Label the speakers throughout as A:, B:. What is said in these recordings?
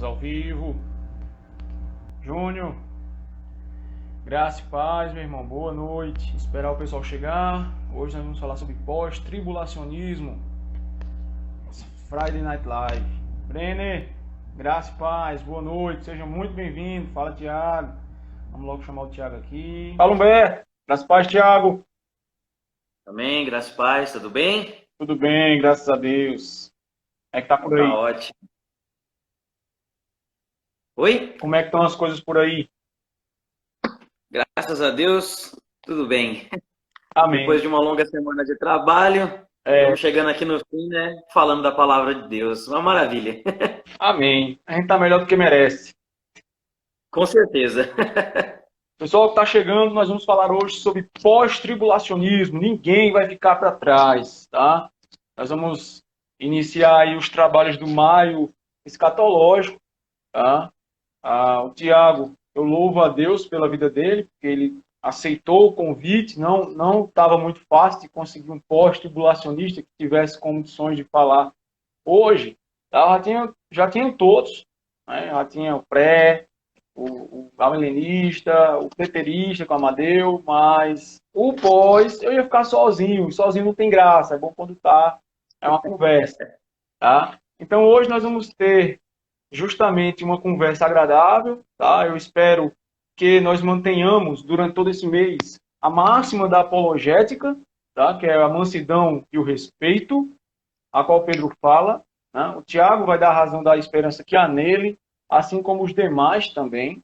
A: Estamos ao vivo. Júnior, graça e paz, meu irmão. Boa noite. Esperar o pessoal chegar. Hoje nós vamos falar sobre pós-tribulacionismo. Friday Night Live. Brenner, graça e paz. Boa noite. Seja muito bem-vindo. Fala, Tiago. Vamos logo chamar o Tiago aqui. Fala, Humberto. Graça e paz, Tiago.
B: Amém, graças e paz, tudo bem?
A: Tudo bem, graças a Deus. Como é que tá por aí?
B: Tá ótimo. Oi?
A: Como é que estão as coisas por aí?
B: Graças a Deus, tudo bem.
A: Amém.
B: Depois de uma longa semana de trabalho, estamos chegando aqui no fim, né? Falando da palavra de Deus. Uma maravilha.
A: Amém. A gente tá melhor do que merece.
B: Com certeza.
A: Pessoal que está chegando, nós vamos falar hoje sobre pós-tribulacionismo. Ninguém vai ficar para trás, tá? Nós vamos iniciar aí os trabalhos do maio escatológico, tá? O Tiago, eu louvo a Deus pela vida dele, porque ele aceitou o convite. Não estava muito fácil de conseguir um pós-tribulacionista que tivesse condições de falar hoje. Tá? Já tinham todos, né? Já tinha o pré, o amilenista, o preterista com o Amadeu, mas o pós eu ia ficar sozinho não tem graça, é bom quando é uma conversa, tá? Então hoje nós vamos ter justamente uma conversa agradável, tá? Eu espero que nós mantenhamos durante todo esse mês a máxima da apologética, tá? Que é a mansidão e o respeito, a qual Pedro fala, né? O Tiago vai dar a razão da esperança que há nele, assim como os demais também,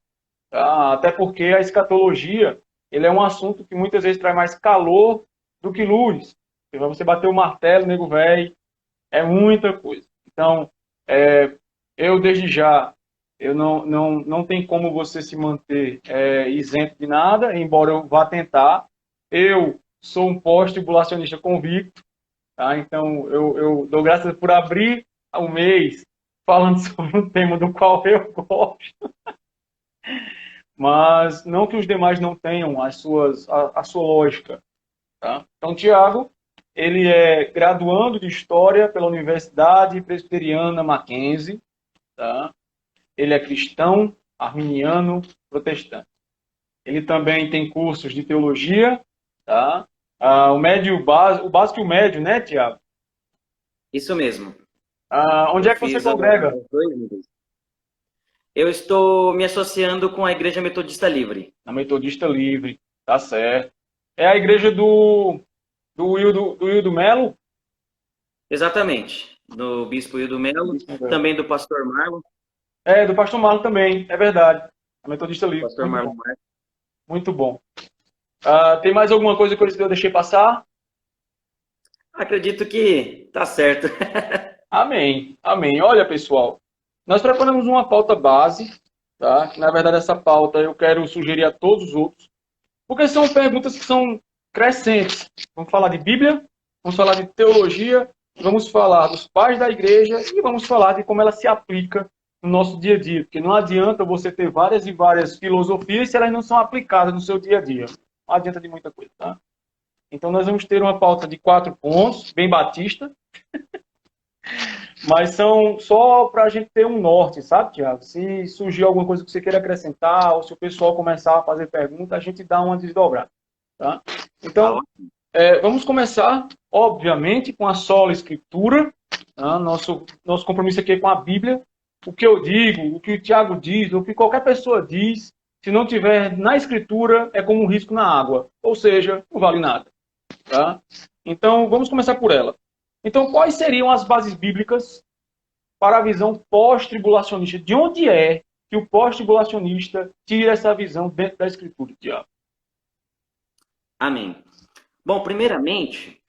A: tá? Até porque a escatologia ele é um assunto que muitas vezes traz mais calor do que luz. Você bater o martelo, nego velho, é muita coisa. Então, eu desde já, eu não tem como você se manter isento de nada, embora eu vá tentar. Eu sou um pós-tribulacionista convicto, tá? Então eu dou graças por abrir o mês falando sobre um tema do qual eu gosto. Mas não que os demais não tenham a sua lógica. Tá? Então, Tiago, ele é graduando de História pela Universidade Presbiteriana Mackenzie. Tá? Ele é cristão, arminiano, protestante. Ele também tem cursos de teologia. Tá? O básico e o médio, né, Tiago?
B: Isso mesmo.
A: Onde é que você congrega?
B: Eu estou me associando com a Igreja Metodista Livre.
A: Na Metodista Livre, tá certo. É a igreja do Wildo Melo?
B: Exatamente. Do Bispo Hildo Melo, também do Pastor Marlon.
A: Do Pastor Marlon também, é verdade. A Metodista Livre.
B: Pastor Marlon.
A: Muito bom. Tem mais alguma coisa que eu deixei passar?
B: Acredito que tá certo.
A: Amém, amém. Olha, pessoal, nós preparamos uma pauta base, tá? Na verdade, essa pauta eu quero sugerir a todos os outros, porque são perguntas que são crescentes. Vamos falar de Bíblia, vamos falar de teologia, vamos falar dos pais da igreja e vamos falar de como ela se aplica no nosso dia a dia, porque não adianta você ter várias e várias filosofias se elas não são aplicadas no seu dia a dia. Não adianta de muita coisa, tá? Então nós vamos ter uma pauta de 4 pontos, bem batista, mas são só para a gente ter um norte, sabe, Tiago? Se surgir alguma coisa que você queira acrescentar, ou se o pessoal começar a fazer pergunta, a gente dá uma desdobrada, tá? Então, vamos começar, obviamente, com a sola escritura, tá? Nosso compromisso aqui é com a Bíblia. O que eu digo, o que o Tiago diz, o que qualquer pessoa diz, se não tiver na escritura, é como um risco na água, ou seja, não vale nada, tá? Então, vamos começar por ela. Então, quais seriam as bases bíblicas para a visão pós-tribulacionista? De onde é que o pós-tribulacionista tira essa visão dentro da Escritura, Tiago?
B: Amém. Bom, primeiramente,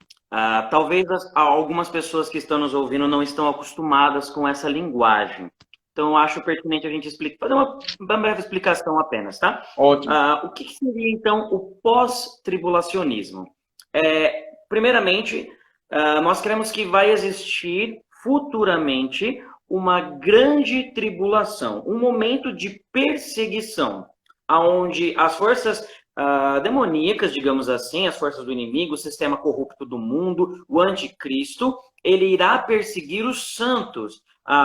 B: talvez algumas pessoas que estão nos ouvindo não estão acostumadas com essa linguagem. Então, eu acho pertinente a gente fazer uma breve explicação apenas, tá?
A: Ótimo.
B: O que seria, então, o pós-tribulacionismo? Primeiramente, nós cremos que vai existir futuramente uma grande tribulação, um momento de perseguição, onde as forças demoníacas, digamos assim, as forças do inimigo, o sistema corrupto do mundo, o anticristo, ele irá perseguir os santos,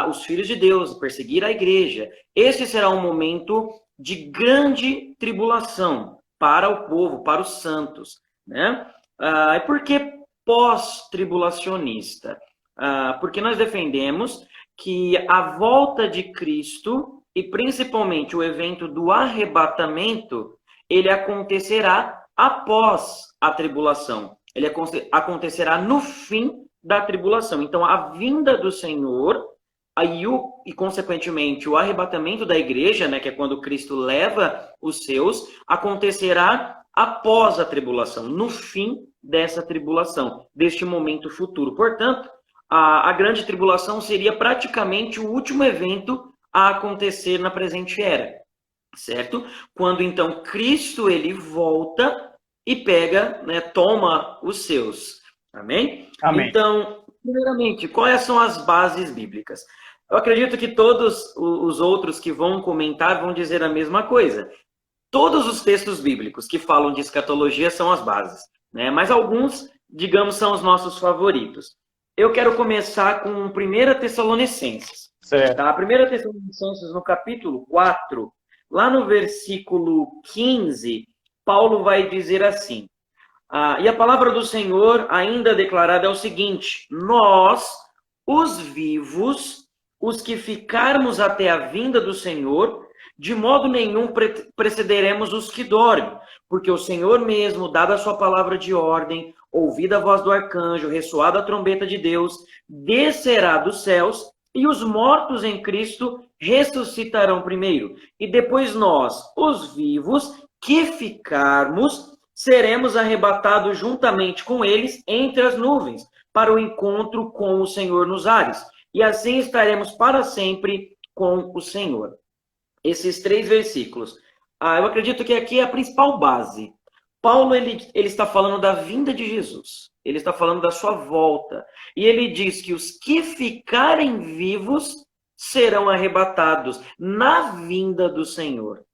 B: os filhos de Deus, perseguir a igreja. Esse será um momento de grande tribulação para o povo, para os santos, né? E por que pós-tribulacionista? Porque nós defendemos que a volta de Cristo, e principalmente o evento do arrebatamento, ele acontecerá após a tribulação. Ele acontecerá no fim da tribulação. Então, a vinda do Senhor, e consequentemente o arrebatamento da igreja, né, que é quando Cristo leva os seus, acontecerá após a tribulação, no fim dessa tribulação, deste momento futuro. Portanto, a grande tribulação seria praticamente o último evento a acontecer na presente era, certo? Quando então Cristo ele volta e pega, né, toma os seus. Amém?
A: Amém.
B: Então, primeiramente, quais são as bases bíblicas? Eu acredito que todos os outros que vão comentar vão dizer a mesma coisa. Todos os textos bíblicos que falam de escatologia são as bases, né? Mas alguns, digamos, são os nossos favoritos. Eu quero começar com 1 Tessalonicenses.
A: Certo.
B: Tá? 1 Tessalonicenses, no capítulo 4, lá no versículo 15, Paulo vai dizer assim: e a palavra do Senhor ainda declarada é o seguinte: nós, os vivos, os que ficarmos até a vinda do Senhor, de modo nenhum precederemos os que dormem, porque o Senhor mesmo, dada a sua palavra de ordem, ouvida a voz do arcanjo, ressoada a trombeta de Deus, descerá dos céus, e os mortos em Cristo ressuscitarão primeiro. E depois nós, os vivos, que ficarmos, seremos arrebatados juntamente com eles entre as nuvens, para o encontro com o Senhor nos ares. E assim estaremos para sempre com o Senhor. Esses 3 versículos. Eu acredito que aqui é a principal base. Paulo ele está falando da vinda de Jesus. Ele está falando da sua volta. E ele diz que os que ficarem vivos serão arrebatados na vinda do Senhor.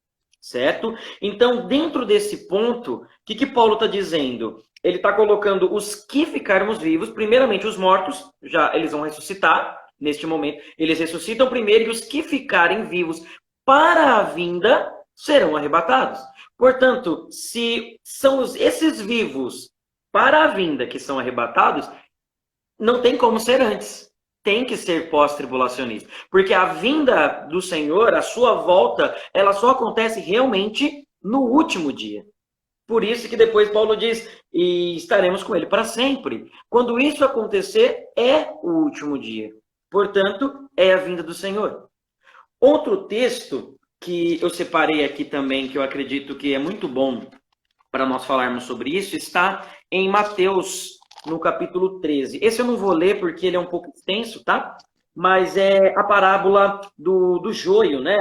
B: Certo? Então, dentro desse ponto, o que Paulo está dizendo? Ele está colocando os que ficarmos vivos, primeiramente os mortos, já eles vão ressuscitar neste momento. Eles ressuscitam primeiro e os que ficarem vivos para a vinda serão arrebatados. Portanto, se são esses vivos para a vinda que são arrebatados, não tem como ser antes. Tem que ser pós-tribulacionista. Porque a vinda do Senhor, a sua volta, ela só acontece realmente no último dia. Por isso que depois Paulo diz, e estaremos com ele para sempre. Quando isso acontecer, é o último dia. Portanto, é a vinda do Senhor. Outro texto que eu separei aqui também, que eu acredito que é muito bom para nós falarmos sobre isso, está em Mateus, no capítulo 13. Esse eu não vou ler porque ele é um pouco extenso, tá? Mas é a parábola do joio, né?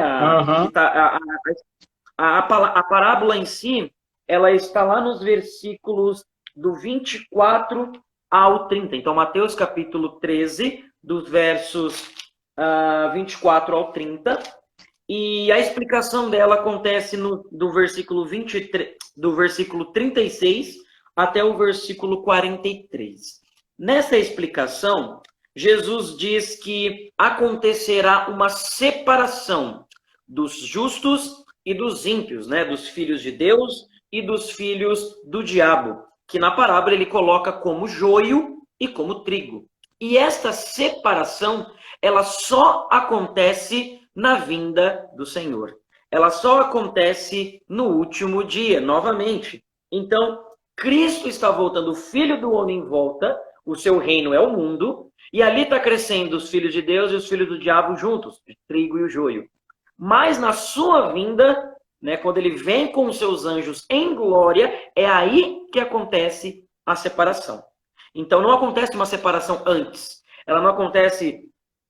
B: A parábola em si, ela está lá nos versículos do 24 ao 30. Então, Mateus capítulo 13, dos versos 24 ao 30. E a explicação dela acontece do versículo 23, do versículo 36 até o versículo 43. Nessa explicação, Jesus diz que acontecerá uma separação dos justos e dos ímpios, né? Dos filhos de Deus e dos filhos do diabo, que na parábola ele coloca como joio e como trigo. E esta separação, ela só acontece na vinda do Senhor. Ela só acontece no último dia, novamente. Então, Cristo está voltando, o Filho do Homem volta, o seu reino é o mundo, e ali está crescendo os filhos de Deus e os filhos do diabo juntos, o trigo e o joio. Mas na sua vinda, né, quando ele vem com os seus anjos em glória, é aí que acontece a separação. Então não acontece uma separação antes. Ela não acontece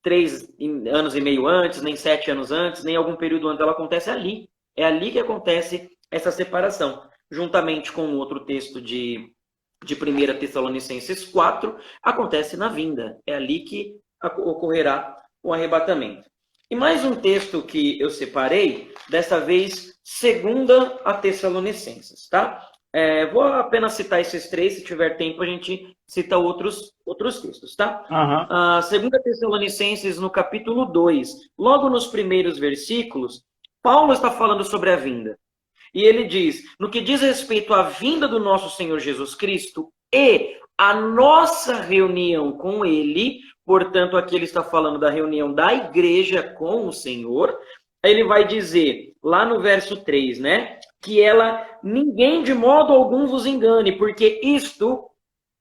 B: 3 anos e meio antes, nem 7 anos antes, nem algum período antes. Ela acontece ali. É ali que acontece essa separação. Juntamente com outro texto de 1 Tessalonicenses 4, acontece na vinda. É ali que ocorrerá o arrebatamento. E mais um texto que eu separei, dessa vez, 2 Tessalonicenses, tá? Vou apenas citar esses três, se tiver tempo a gente cita outros textos, tá?
A: Uhum.
B: 2 Tessalonicenses, no capítulo 2, logo nos primeiros versículos, Paulo está falando sobre a vinda. E ele diz, no que diz respeito à vinda do nosso Senhor Jesus Cristo e a nossa reunião com ele, portanto, aqui ele está falando da reunião da igreja com o Senhor, ele vai dizer, lá no verso 3, né? Que ninguém de modo algum vos engane, porque isto,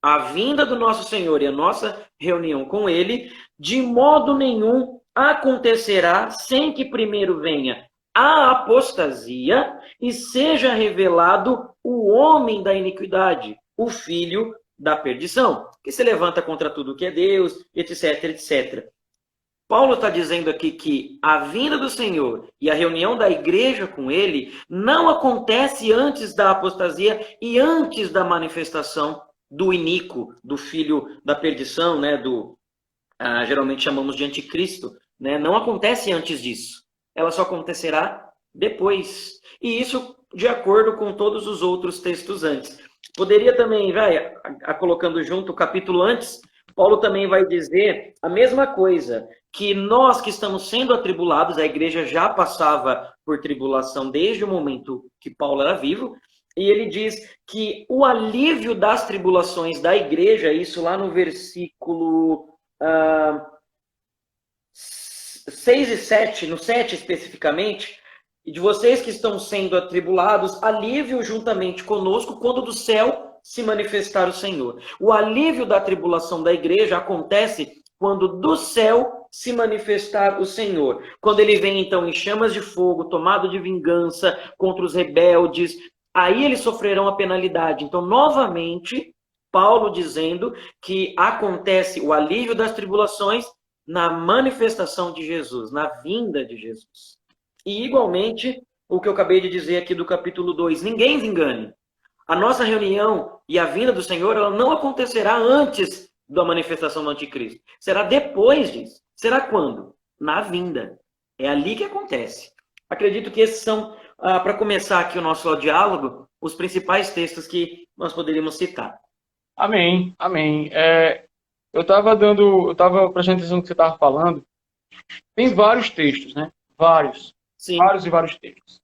B: a vinda do nosso Senhor e a nossa reunião com ele, de modo nenhum acontecerá sem que primeiro venha a apostasia e seja revelado o homem da iniquidade, o filho da perdição, que se levanta contra tudo que é Deus, etc, etc. Paulo está dizendo aqui que a vinda do Senhor e a reunião da igreja com ele não acontece antes da apostasia e antes da manifestação do iníquo, do filho da perdição, né? Geralmente chamamos de anticristo, né? Não acontece antes disso. Ela só acontecerá depois. E isso de acordo com todos os outros textos antes. Poderia também, colocando junto o capítulo antes, Paulo também vai dizer a mesma coisa, que nós que estamos sendo atribulados, a igreja já passava por tribulação desde o momento que Paulo era vivo, e ele diz que o alívio das tribulações da igreja, isso lá no versículo 6 e 7, no 7 especificamente, e de vocês que estão sendo atribulados, alívio juntamente conosco quando do céu se manifestar o Senhor. O alívio da tribulação da igreja acontece quando do céu se manifestar o Senhor. Quando ele vem, então, em chamas de fogo, tomado de vingança contra os rebeldes, aí eles sofrerão a penalidade. Então, novamente, Paulo dizendo que acontece o alívio das tribulações na manifestação de Jesus, na vinda de Jesus. E, igualmente, o que eu acabei de dizer aqui do capítulo 2, ninguém se engane. A nossa reunião e a vinda do Senhor, ela não acontecerá antes da manifestação do anticristo. Será depois disso. Será quando? Na vinda. É ali que acontece. Acredito que esses são, para começar aqui o nosso diálogo, os principais textos que nós poderíamos citar.
A: Amém, amém. Eu estava prestando atenção no que você estava falando. Tem vários textos, né?
B: Sim.
A: Vários e vários textos.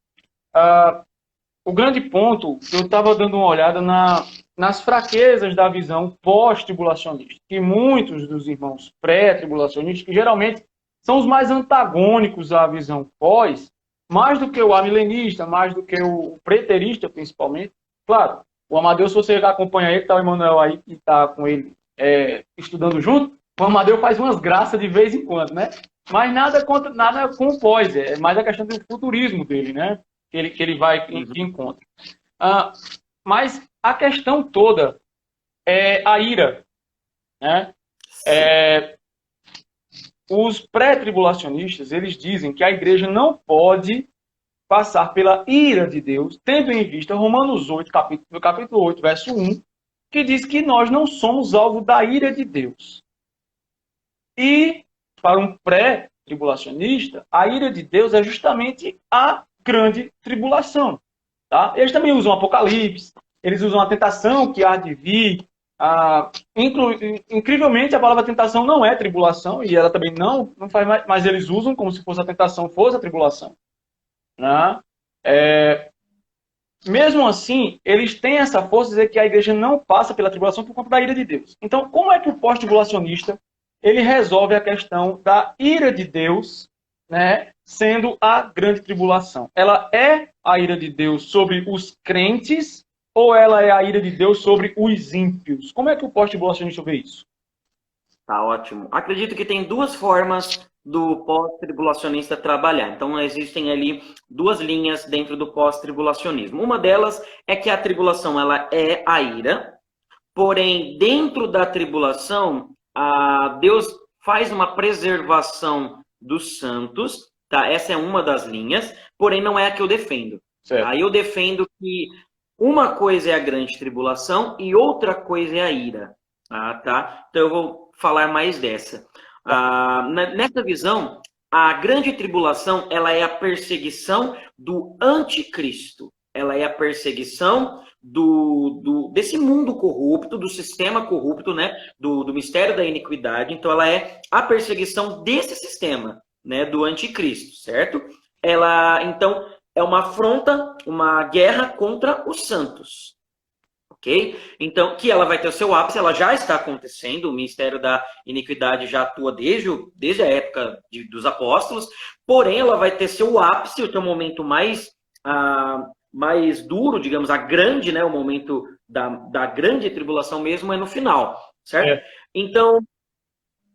A: O grande ponto, eu estava dando uma olhada nas fraquezas da visão pós-tribulacionista, que muitos dos irmãos pré-tribulacionistas, que geralmente são os mais antagônicos à visão pós, mais do que o amilenista, mais do que o preterista, principalmente. Claro, o Amadeu, se você acompanha ele, está o Emanuel aí, que está com ele estudando junto, o Amadeu faz umas graças de vez em quando, né? Mas nada com o pós, é mais a questão do futurismo dele, né? Que ele vai que encontra. Mas a questão toda é a ira. Né? Os pré-tribulacionistas, eles dizem que a igreja não pode passar pela ira de Deus, tendo em vista Romanos 8, capítulo 8, verso 1, que diz que nós não somos alvo da ira de Deus. E, para um pré-tribulacionista, a ira de Deus é justamente a grande tribulação. Tá? Eles também usam Apocalipse, eles usam a tentação que há de vir. Incrivelmente, a palavra tentação não é tribulação, e ela também não faz mais, mas eles usam como se fosse a tentação, fosse a tribulação. Né? Mesmo assim, eles têm essa força de dizer que a igreja não passa pela tribulação por conta da ira de Deus. Então, como é que o pós-tribulacionista ele resolve a questão da ira de Deus, né, sendo a grande tribulação? Ela é a ira de Deus sobre os crentes ou ela é a ira de Deus sobre os ímpios? Como é que o pós-tribulacionista vê isso?
B: Tá ótimo. Acredito que tem duas formas do pós-tribulacionista trabalhar. Então, existem ali duas linhas dentro do pós-tribulacionismo. Uma delas é que a tribulação ela é a ira, porém, dentro da tribulação, Deus faz uma preservação dos santos, tá? Essa é uma das linhas, porém não é a que eu defendo. Aí eu defendo que uma coisa é a grande tribulação e outra coisa é a ira. Tá? Então eu vou falar mais dessa. Nessa visão, a grande tribulação ela é a perseguição do anticristo. ela é a perseguição desse mundo corrupto, do sistema corrupto, né? Do mistério da iniquidade. Então, ela é a perseguição desse sistema, né? Do anticristo, certo? Ela, então, é uma afronta, uma guerra contra os santos. Ok? Então, que ela vai ter o seu ápice, ela já está acontecendo, o mistério da iniquidade já atua desde a época dos apóstolos, porém ela vai ter seu ápice, o seu momento mais duro, digamos, a grande, né, o momento da grande tribulação mesmo é no final, certo?
A: É.
B: Então,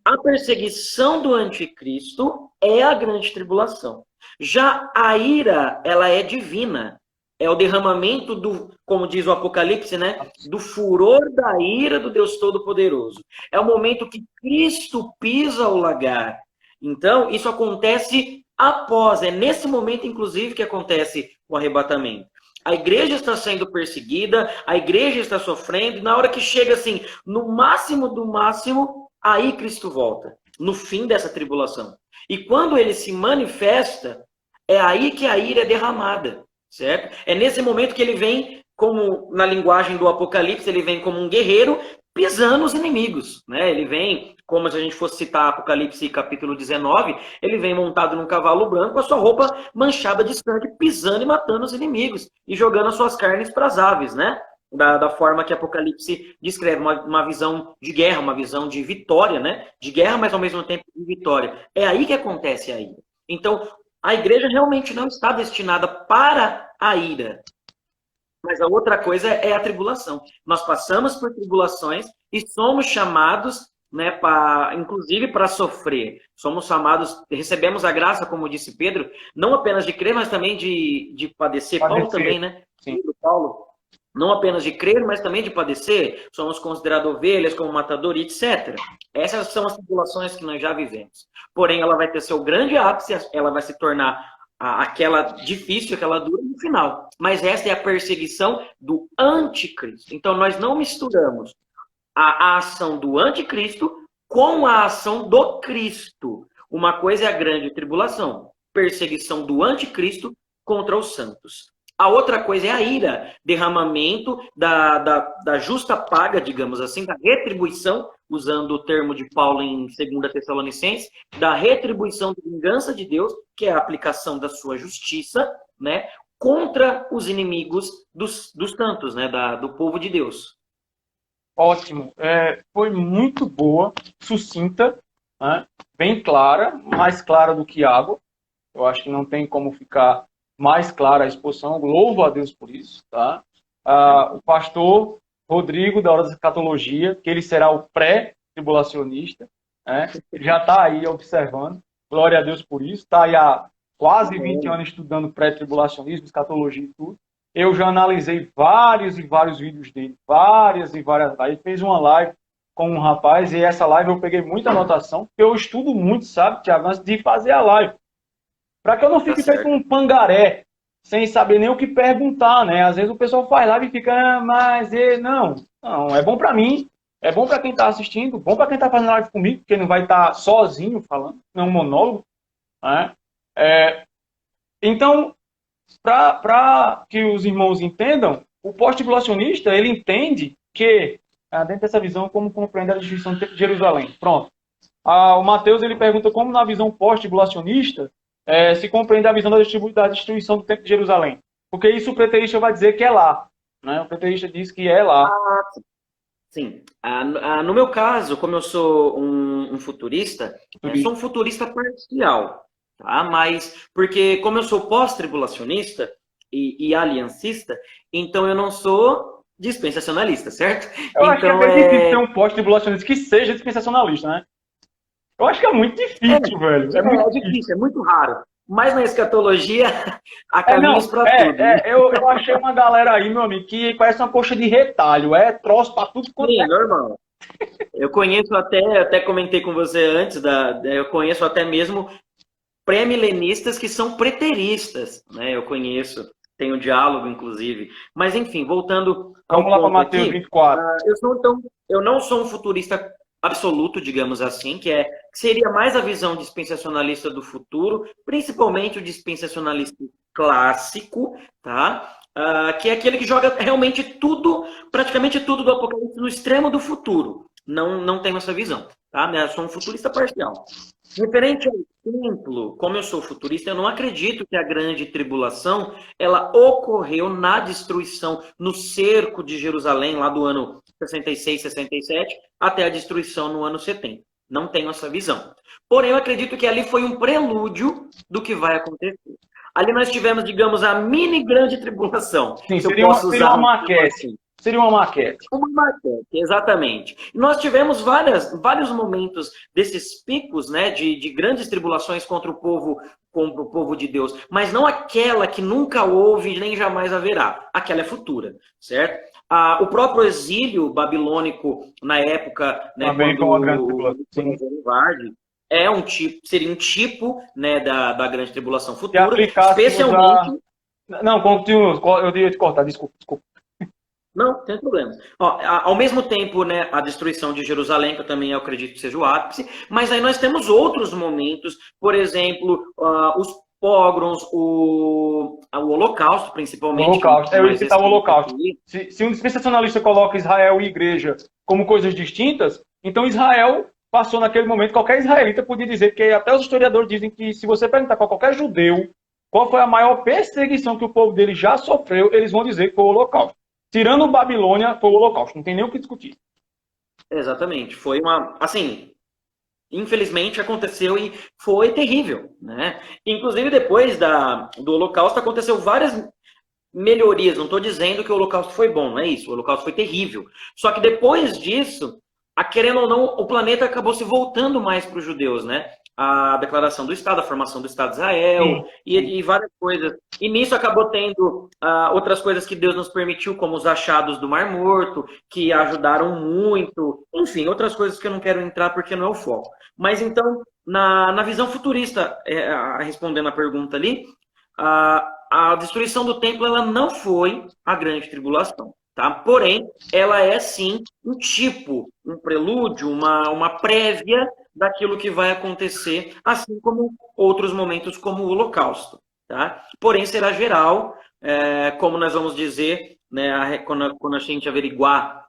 B: a perseguição do anticristo é a grande tribulação. Já a ira, ela é divina. É o derramamento como diz o Apocalipse, né? Do furor da ira do Deus Todo-Poderoso. É o momento que Cristo pisa o lagar. Então, isso acontece após. É nesse momento, inclusive, que acontece o arrebatamento. A igreja está sendo perseguida, a igreja está sofrendo, e na hora que chega assim, no máximo do máximo, aí Cristo volta, no fim dessa tribulação. E quando ele se manifesta, é aí que a ira é derramada, certo? É nesse momento que ele vem, como na linguagem do Apocalipse, ele vem como um guerreiro pisando os inimigos, né? Ele vem, como se a gente fosse citar Apocalipse capítulo 19, ele vem montado num cavalo branco, com a sua roupa manchada de sangue, pisando e matando os inimigos, e jogando as suas carnes para as aves, né? Da forma que Apocalipse descreve, uma visão de guerra, uma visão de vitória, né? De guerra, mas ao mesmo tempo de vitória. É aí que acontece a ira. Então, a igreja realmente não está destinada para a ira. Mas a outra coisa é a tribulação. Nós passamos por tribulações e somos chamados, né, inclusive para sofrer. Somos chamados, recebemos a graça, como disse Pedro, não apenas de crer, mas também de padecer. Paulo também, né?
A: Sim.
B: Paulo, não apenas de crer, mas também de padecer. Somos considerados ovelhas como matador, etc. Essas são as tribulações que nós já vivemos. Porém, ela vai ter seu grande ápice, ela vai se tornar aquela difícil, aquela dura no final. Mas essa é a perseguição do anticristo. Então, nós não misturamos a ação do anticristo com a ação do Cristo. Uma coisa é a grande tribulação, perseguição do anticristo contra os santos. A outra coisa é a ira, derramamento da justa paga, digamos assim, da retribuição, usando o termo de Paulo em 2 Tessalonicenses, da retribuição de vingança de Deus, que é a aplicação da sua justiça, né, contra os inimigos dos santos, né, do povo de Deus.
A: Ótimo. Foi muito boa, sucinta, né, bem clara, mais clara do que água. Eu acho que não tem como ficar mais clara a exposição. Eu louvo a Deus por isso. Tá? O pastor Rodrigo, da Hora da Escatologia, que ele será o pré-tribulacionista, né? Ele já está aí observando. Glória a Deus por isso. Está aí há quase 20 anos estudando pré-tribulacionismo, escatologia e tudo. Eu já analisei vários e vários vídeos dele, várias e várias. Aí fez uma live com um rapaz, e essa live eu peguei muita anotação, porque eu estudo muito, sabe, Tiago, antes de fazer a live. Para que eu não fique feito um pangaré, sem saber nem o que perguntar, né? Às vezes o pessoal faz live e fica, mas não, é bom para mim, é bom para quem está assistindo, bom para quem está fazendo live comigo, porque não vai estar sozinho falando, não é um monólogo, né? Então, para que os irmãos entendam, o pós-tribulacionista, ele entende que, dentro dessa visão, como compreende a destruição do Templo de Jerusalém. Pronto. O Mateus, ele pergunta como na visão pós-tribulacionista se compreende a visão da destruição do Templo de Jerusalém. Porque isso o preterista vai dizer que é lá. Né? O preterista diz que é lá.
B: Sim. No meu caso, como eu sou um futurista, eu sou um futurista parcial. Tá? Mas, porque como eu sou pós-tribulacionista e aliancista, então eu não sou dispensacionalista, certo?
A: Eu acho que é bem difícil ter um pós-tribulacionista que seja dispensacionalista, né? Eu acho que é muito difícil, velho.
B: É difícil, é muito raro. Mas na escatologia, há caminhos para tudo.
A: Eu achei uma galera aí, meu amigo, que parece uma coxa de retalho. É troço para tudo quanto
B: é normal. Eu conheço até comentei com você antes, eu conheço até mesmo pré-milenistas que são preteristas, né? Eu conheço, tenho diálogo, inclusive. Mas, enfim, voltando ao
A: Vamos lá para Mateus 24.
B: Eu não sou um futurista absoluto, digamos assim, que seria mais a visão dispensacionalista do futuro, principalmente o dispensacionalista clássico, tá? que é aquele que joga realmente tudo, praticamente tudo do Apocalipse no extremo do futuro. Não tenho essa visão, tá? Eu sou um futurista parcial. Referente ao templo, como eu sou futurista, eu não acredito que a grande tribulação ela ocorreu na destruição, no cerco de Jerusalém, lá do ano 66, 67, até a destruição no ano 70. Não tenho essa visão. Porém, eu acredito que ali foi um prelúdio do que vai acontecer. Ali nós tivemos, digamos, a mini grande tribulação.
A: Sim, seria uma maquete. Seria uma maquete.
B: Uma maquete, exatamente. Nós tivemos vários momentos desses picos, né, de grandes tribulações contra o povo de Deus, mas não aquela que nunca houve nem jamais haverá. Aquela é futura, certo? O próprio exílio babilônico na época, né,
A: também
B: quando
A: com a grande tribulação.
B: Seria um tipo, né, da grande tribulação futura,
A: especialmente. Não, eu ia te cortar, desculpa.
B: Não, tem problema. Ao mesmo tempo, né, a destruição de Jerusalém, que eu também acredito que seja o ápice, mas aí nós temos outros momentos, por exemplo, os pogroms, o Holocausto, principalmente.
A: O Holocausto, eu ia citar o Holocausto. Se um dispensacionalista coloca Israel e igreja como coisas distintas, então Israel passou naquele momento, qualquer israelita podia dizer, que até os historiadores dizem que se você perguntar para qualquer judeu qual foi a maior perseguição que o povo dele já sofreu, eles vão dizer que foi o Holocausto. Tirando Babilônia, foi o Holocausto. Não tem nem o que discutir.
B: Exatamente. Foi assim, infelizmente aconteceu e foi terrível, né? Inclusive, depois do Holocausto, aconteceu várias melhorias. Não estou dizendo que o Holocausto foi bom, não é isso. O Holocausto foi terrível. Só que depois disso, querendo ou não, o planeta acabou se voltando mais para os judeus, né? A declaração do Estado, a formação do Estado de Israel e várias coisas. E nisso acabou tendo outras coisas que Deus nos permitiu, como os achados do Mar Morto, que ajudaram muito. Enfim, outras coisas que eu não quero entrar porque não é o foco. Mas então, na visão futurista, respondendo a pergunta ali, a destruição do templo ela não foi a grande tribulação. Tá? Porém, ela é sim um tipo, um prelúdio, uma prévia daquilo que vai acontecer, assim como outros momentos como o Holocausto. Tá? Porém, será geral, como nós vamos dizer, né, quando a gente averiguar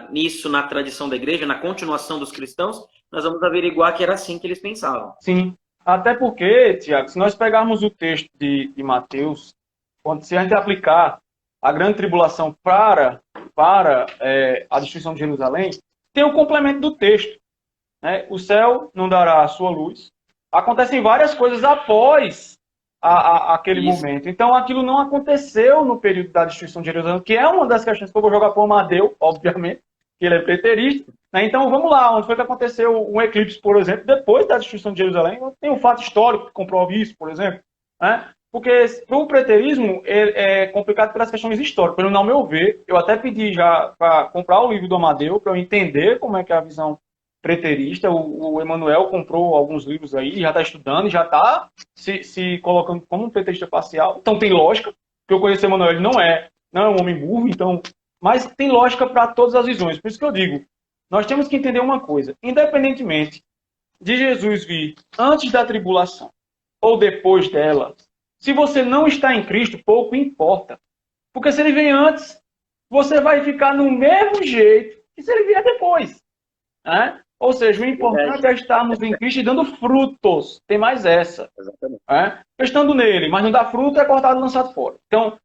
B: nisso na tradição da igreja, na continuação dos cristãos, nós vamos averiguar que era assim que eles pensavam.
A: Sim, até porque, Tiago, se nós pegarmos o texto de Mateus, se a gente aplicar a grande tribulação para a destruição de Jerusalém, tem o complemento do texto. Né? O céu não dará a sua luz. Acontecem várias coisas após aquele momento. Então, aquilo não aconteceu no período da destruição de Jerusalém, que é uma das questões que eu vou jogar para o Amadeu, obviamente, que ele é preterista. Né? Então, vamos lá, onde foi que aconteceu um eclipse, por exemplo, depois da destruição de Jerusalém? Tem um fato histórico que comprove isso, por exemplo. Né? Porque para o preterismo é complicado pelas questões históricas. Pelo meu ver, eu até pedi já para comprar o livro do Amadeu, para eu entender como é que é a visão preterista. O Emanuel comprou alguns livros aí, já está estudando, já está se colocando como um preterista parcial. Então tem lógica, porque eu conheço o Emanuel, ele não é um homem burro, então, mas tem lógica para todas as visões. Por isso que eu digo, nós temos que entender uma coisa, independentemente de Jesus vir antes da tribulação ou depois dela, se você não está em Cristo, pouco importa. Porque se ele vem antes, você vai ficar no mesmo jeito que se ele vier depois. Né? Ou seja, o importante é estarmos em Cristo e dando frutos. Tem mais essa. Né? Estando nele, mas não dá fruto, é cortado e lançado fora. Então,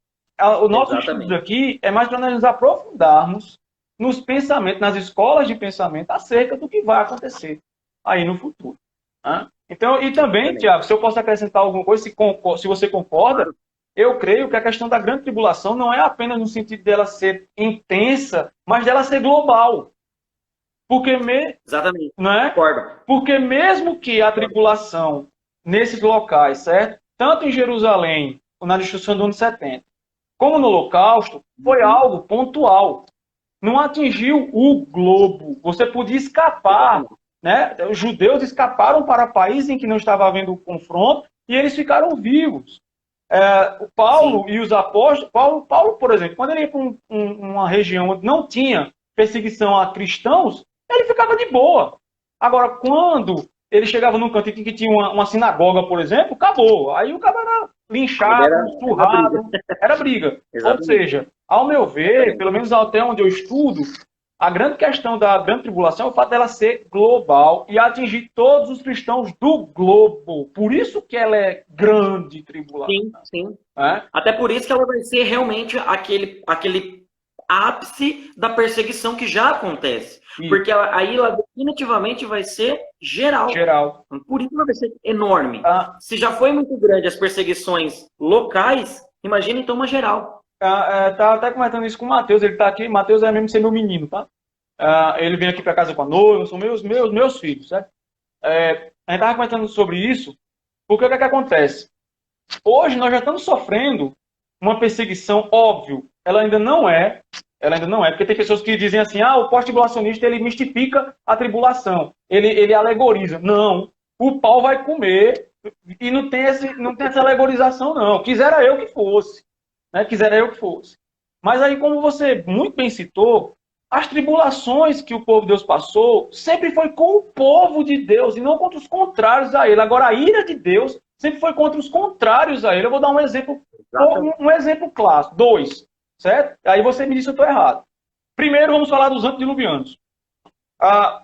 A: o nosso estudo aqui é mais para nós nos aprofundarmos nos pensamentos, nas escolas de pensamento, acerca do que vai acontecer aí no futuro. Né? Então, e também, Tiago, se eu posso acrescentar alguma coisa, se você concorda, eu creio que a questão da grande tribulação não é apenas no sentido dela ser intensa, mas dela ser global. Porque
B: Exatamente.
A: Não é? Porque mesmo que a tribulação nesses locais, certo? Tanto em Jerusalém, na destruição do ano 70, como no Holocausto, foi algo pontual. Não atingiu o globo. Você podia escapar. Né? Os judeus escaparam para países em que não estava havendo confronto e eles ficaram vivos. O Paulo e os apóstolos... Paulo, por exemplo, quando ele ia para uma região onde não tinha perseguição a cristãos, ele ficava de boa. Agora, quando ele chegava num canto que tinha uma sinagoga, por exemplo, acabou. Aí o cara era linchado, surrado, era briga. Ou seja, ao meu ver, pelo menos até onde eu estudo, a grande questão da grande tribulação é o fato dela ser global e atingir todos os cristãos do globo. Por isso que ela é grande tribulação.
B: Sim, sim. Até por isso que ela vai ser realmente aquele ápice da perseguição que já acontece. Sim. Porque aí ela definitivamente vai ser geral.
A: Geral.
B: Por isso ela vai ser enorme. Se já foi muito grande as perseguições locais, imagina então uma geral.
A: Tá até comentando isso com o Matheus, ele tá aqui, Matheus é mesmo ser meu menino, tá? Ele vem aqui para casa com a noiva, são meus filhos, certo? A gente tava comentando sobre isso, porque o que é que acontece? Hoje nós já estamos sofrendo uma perseguição, óbvio, ela ainda não é, porque tem pessoas que dizem assim, o pós-tribulacionista, ele mistifica a tribulação, ele alegoriza. Não, o pau vai comer, e não tem essa alegorização, não. Quisera eu que fosse. Quisera eu que fosse. Mas aí, como você muito bem citou, as tribulações que o povo de Deus passou sempre foi com o povo de Deus e não contra os contrários a ele. Agora, a ira de Deus sempre foi contra os contrários a ele. Eu vou dar um exemplo clássico. 2, certo? Aí você me disse se eu estou errado. Primeiro, vamos falar dos antediluvianos.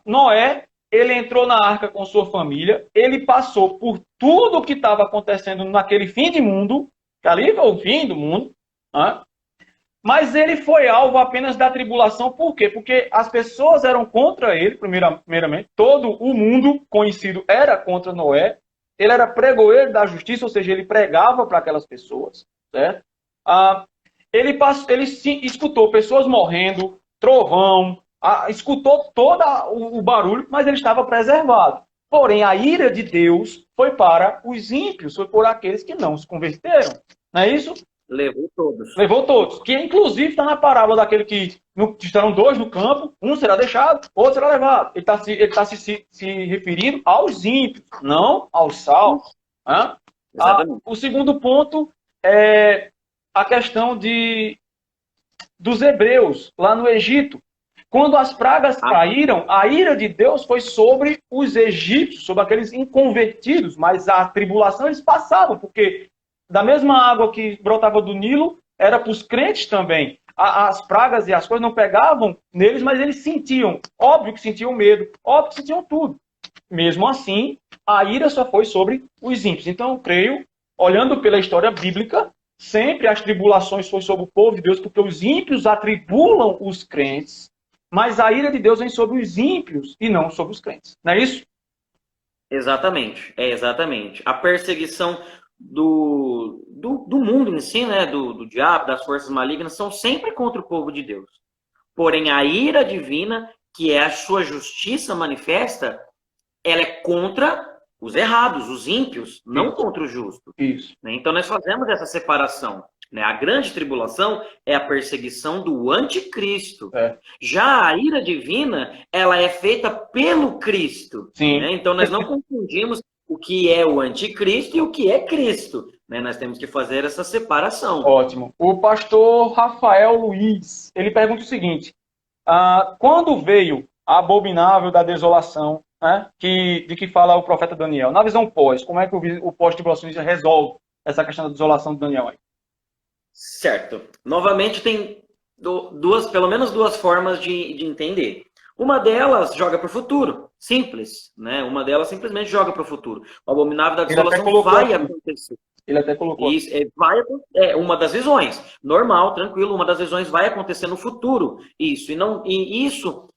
A: Noé, ele entrou na arca com sua família, ele passou por tudo o que estava acontecendo naquele fim de mundo, que ali foi o fim do mundo, mas ele foi alvo apenas da tribulação. Por quê? Porque as pessoas eram contra ele, primeiramente. Todo o mundo conhecido era contra Noé. Ele era pregoeiro da justiça, ou seja, ele pregava para aquelas pessoas. Certo? Ele escutou pessoas morrendo, trovão, escutou todo o barulho, mas ele estava preservado. Porém, a ira de Deus foi para os ímpios, foi por aqueles que não se converteram. Não é isso?
B: Levou todos.
A: Levou todos. Que inclusive está na parábola daquele que estarão 2 no campo, um será deixado, outro será levado. Ele está se referindo aos ímpios, não aos salvos. O segundo ponto é a questão dos hebreus, lá no Egito. Quando as pragas caíram, a ira de Deus foi sobre os egípcios, sobre aqueles inconvertidos, mas a tribulação eles passavam, porque da mesma água que brotava do Nilo, era para os crentes também. As pragas e as coisas não pegavam neles, mas eles sentiam. Óbvio que sentiam medo, óbvio que sentiam tudo. Mesmo assim, a ira só foi sobre os ímpios. Então, eu creio, olhando pela história bíblica, sempre as tribulações foi sobre o povo de Deus, porque os ímpios atribulam os crentes, mas a ira de Deus vem sobre os ímpios e não sobre os crentes. Não é isso?
B: Exatamente. Exatamente. A perseguição do mundo em si, né, do diabo, das forças malignas, são sempre contra o povo de Deus. Porém, a ira divina, que é a sua justiça manifesta, ela é contra os errados, os ímpios, não contra o justo.
A: Isso.
B: Então, nós fazemos essa separação. A grande tribulação é a perseguição do anticristo. Já a ira divina, ela é feita pelo Cristo.
A: Sim.
B: Então, nós não confundimos o que é o anticristo e o que é Cristo. Nós temos que fazer essa separação.
A: Ótimo. O pastor Rafael Luiz, ele pergunta o seguinte, quando veio a abominável da desolação, de que fala o profeta Daniel, na visão pós, como é que o pós-tribulacionista resolve essa questão da desolação de Daniel aí?
B: Certo. Novamente tem pelo menos duas formas de entender. Uma delas joga para o futuro, simples, né? Uma delas simplesmente joga para o futuro. O abominável da desolação vai acontecer.
A: Ele até colocou.
B: Isso, uma das visões. Normal, tranquilo, uma das visões vai acontecer no futuro. Isso. E isso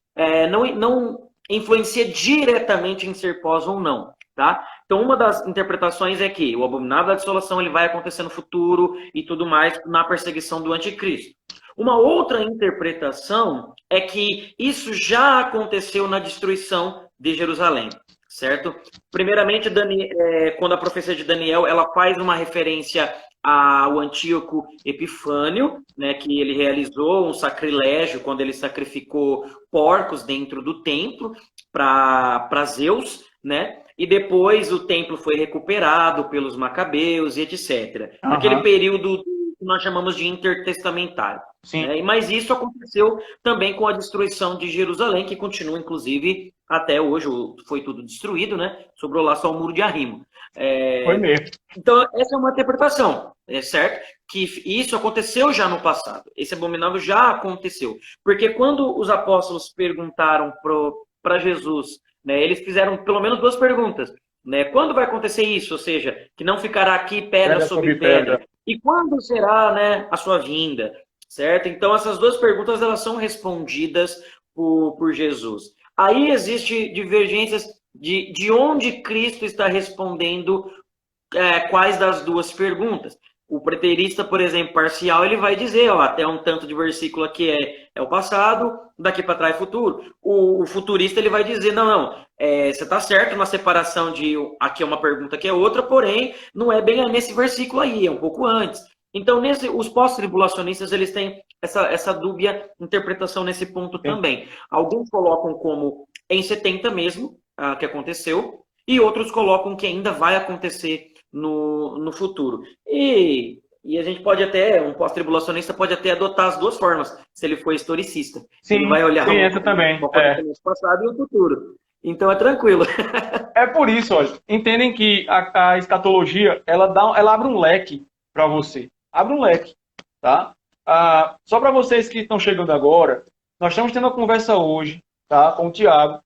B: não influencia diretamente em ser pós ou não. Tá? Então, uma das interpretações é que o abominável da desolação ele vai acontecer no futuro e tudo mais na perseguição do anticristo. Uma outra interpretação é que isso já aconteceu na destruição de Jerusalém, certo? Primeiramente, quando a profecia de Daniel ela faz uma referência ao Antíoco Epifânio, né, que ele realizou um sacrilégio quando ele sacrificou porcos dentro do templo para Zeus, né? E depois o templo foi recuperado pelos macabeus e etc. Aquele período que nós chamamos de intertestamentário.
A: Sim.
B: Mas isso aconteceu também com a destruição de Jerusalém, que continua, inclusive, até hoje foi tudo destruído, né? Sobrou lá só o muro de arrimo.
A: Foi mesmo.
B: Então, essa é uma interpretação, certo? Que isso aconteceu já no passado. Esse abominável já aconteceu. Porque quando os apóstolos perguntaram para Jesus, né, eles fizeram pelo menos duas perguntas. Né? Quando vai acontecer isso? Ou seja, que não ficará aqui pedra sobre pedra. E quando será, né, a sua vinda? Certo? Então, essas duas perguntas elas são respondidas por Jesus. Aí existe divergências de onde Cristo está respondendo quais das duas perguntas. O preterista, por exemplo, parcial, ele vai dizer, ó, até um tanto de versículo aqui é o passado, daqui para trás é futuro. O futurista, ele vai dizer, não, você está certo na separação de aqui é uma pergunta, aqui é outra, porém, não é bem nesse versículo aí, é um pouco antes. Então, os pós-tribulacionistas, eles têm essa dúbia interpretação nesse ponto também. Alguns colocam como em 70 mesmo, que aconteceu, e outros colocam que ainda vai acontecer no futuro. E a gente pode até, um pós-tribulacionista pode até adotar as duas formas, se ele for historicista.
A: Sim,
B: ele vai olhar
A: essa também.
B: o passado e o futuro. Então é tranquilo.
A: É por isso, olha, entendem que a escatologia, ela abre um leque para você. Abre um leque, tá? Só para vocês que estão chegando agora, nós estamos tendo uma conversa hoje, tá, com o Tiago.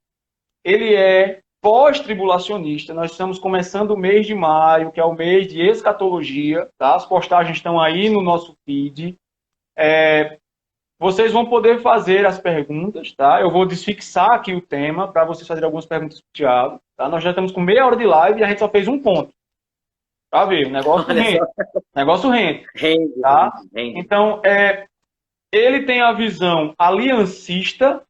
A: Ele é pós-tribulacionista. Nós estamos começando o mês de maio, que é o mês de escatologia, tá? As postagens estão aí no nosso feed. Vocês vão poder fazer as perguntas, tá? Eu vou desfixar aqui o tema para vocês fazerem algumas perguntas para o Tiago, tá? Nós já estamos com meia hora de live e a gente só fez um ponto. Tá vendo? O negócio rende. Negócio rende. Tá? Rende. Então, ele tem a visão aliancista.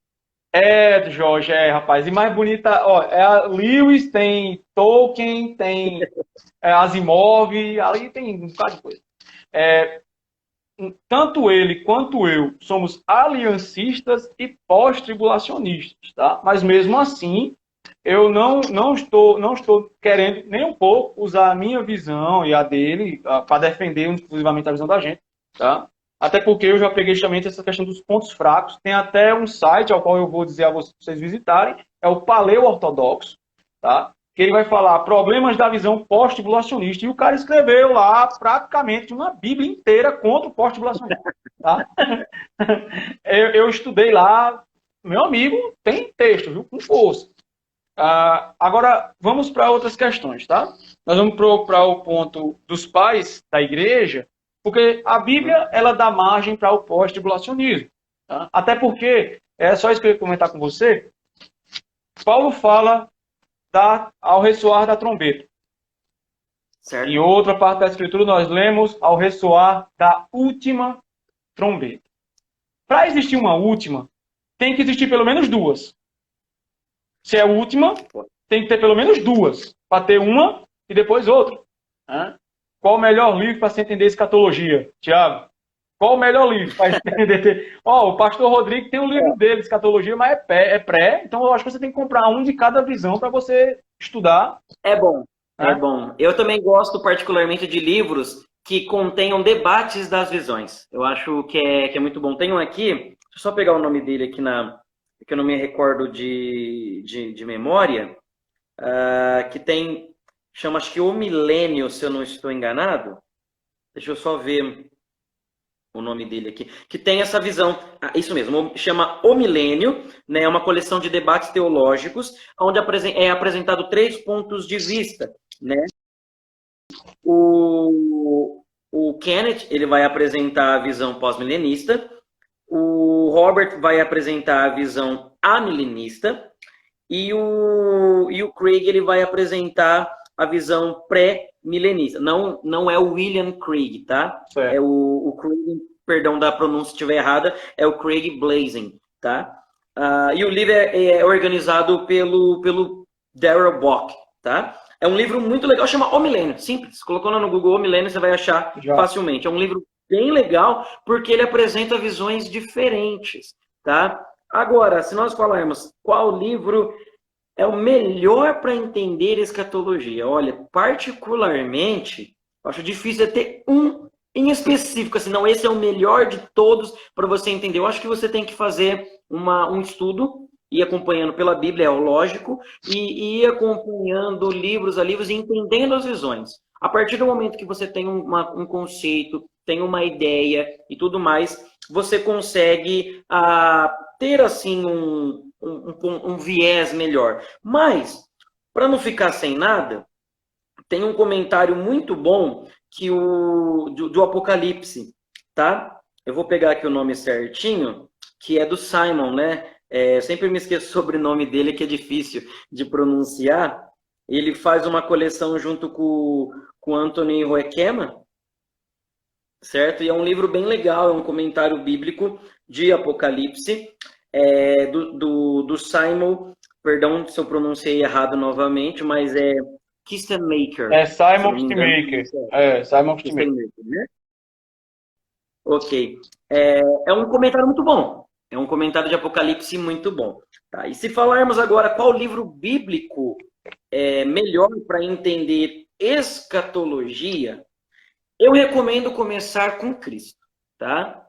A: Jorge, rapaz. E mais bonita, ó, a Lewis, tem Tolkien, tem Asimov, ali tem um bocado de coisa. Tanto ele quanto eu somos aliancistas e pós-tribulacionistas, tá? Mas mesmo assim, eu não estou querendo nem um pouco usar a minha visão e a dele para defender exclusivamente a visão da gente, tá? Até porque eu já peguei justamente essa questão dos pontos fracos. Tem até um site ao qual eu vou dizer a vocês visitarem, é o Paleo Ortodoxo, tá? Que ele vai falar problemas da visão pós-tribulacionista. E o cara escreveu lá praticamente uma Bíblia inteira contra o pós-tribulacionismo, tá? eu estudei lá, meu amigo, tem texto, viu? Com força. Agora, vamos para outras questões, tá? Nós vamos para o ponto dos pais da igreja, porque a Bíblia, ela dá margem para o pós-tribulacionismo. Tá? Até porque, é só isso que eu ia comentar com você, Paulo fala ao ressoar da trombeta. Certo. Em outra parte da Escritura, nós lemos ao ressoar da última trombeta. Para existir uma última, tem que existir pelo menos duas. Se é a última, tem que ter pelo menos duas, para ter uma e depois outra. Qual o melhor livro para se entender escatologia, Tiago? Qual o melhor livro para entender? O pastor Rodrigo tem um livro dele, escatologia, mas é pré, então eu acho que você tem que comprar um de cada visão para você estudar.
B: É bom, é bom. Eu também gosto particularmente de livros que contenham debates das visões. Eu acho que é muito bom. Tem um aqui, deixa eu só pegar o nome dele aqui que eu não me recordo de memória, que tem, chama acho que O Milênio, se eu não estou enganado. Deixa eu só ver o nome dele aqui. Que tem essa visão, isso mesmo, chama O Milênio, né, é uma coleção de debates teológicos, onde é apresentado 3 pontos de vista, né? O Kenneth, ele vai apresentar a visão pós-milenista, o Robert vai apresentar a visão amilenista e o Craig ele vai apresentar a visão pré-milenista. Não é o William Craig, tá? Certo. É o Craig, perdão da pronúncia se estiver errada, é o Craig Blazing, tá? E o livro é organizado pelo Darrell Bock, tá? É um livro muito legal, chama O Milênio, simples. Colocando no Google O Milênio, você vai achar facilmente. É um livro bem legal, porque ele apresenta visões diferentes, tá? Agora, se nós falarmos qual livro é o melhor para entender escatologia, olha, particularmente, acho difícil ter um em específico, assim, não, esse é o melhor de todos para você entender. Eu acho que você tem que fazer um estudo ir acompanhando pela Bíblia, é o lógico, e ir acompanhando livros a livros e entendendo as visões. A partir do momento que você tem um conceito, tem uma ideia e tudo mais, você consegue ter assim um viés melhor. Mas, para não ficar sem nada, tem um comentário muito bom do Apocalipse, tá? Eu vou pegar aqui o nome certinho, que é do Simon, né? Eu sempre me esqueço o sobrenome dele, que é difícil de pronunciar. Ele faz uma coleção junto com Anthony Hoekema, certo? E é um livro bem legal, é um comentário bíblico de Apocalipse, do Simon, perdão se eu pronunciei errado novamente, mas é Kistenmaker.
A: É Simon Kistenmaker. Simon Kistenmaker.
B: Né? Ok. É um comentário muito bom. É um comentário de Apocalipse muito bom. Tá? E se falarmos agora qual livro bíblico é melhor para entender escatologia, eu recomendo começar com Cristo. Tá?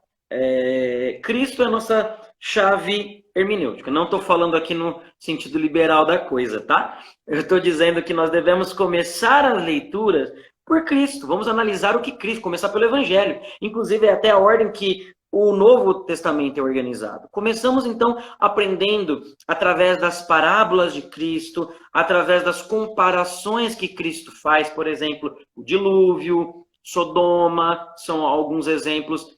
B: Cristo é a nossa chave hermenêutica. Não estou falando aqui no sentido liberal da coisa, tá? Eu estou dizendo que nós devemos começar as leituras por Cristo. Vamos analisar o que Cristo, começar pelo Evangelho. Inclusive, é até a ordem que o Novo Testamento é organizado. Começamos, então, aprendendo através das parábolas de Cristo, através das comparações que Cristo faz, por exemplo, o dilúvio, Sodoma, são alguns exemplos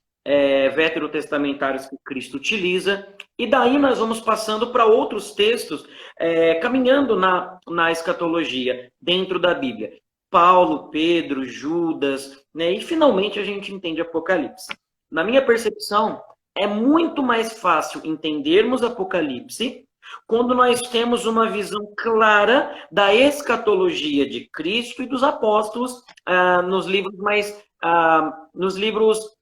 B: veterotestamentários que Cristo utiliza, e daí nós vamos passando para outros textos, caminhando na escatologia, dentro da Bíblia. Paulo, Pedro, Judas, né? E finalmente a gente entende Apocalipse. Na minha percepção, é muito mais fácil entendermos Apocalipse quando nós temos uma visão clara da escatologia de Cristo e dos apóstolos nos livros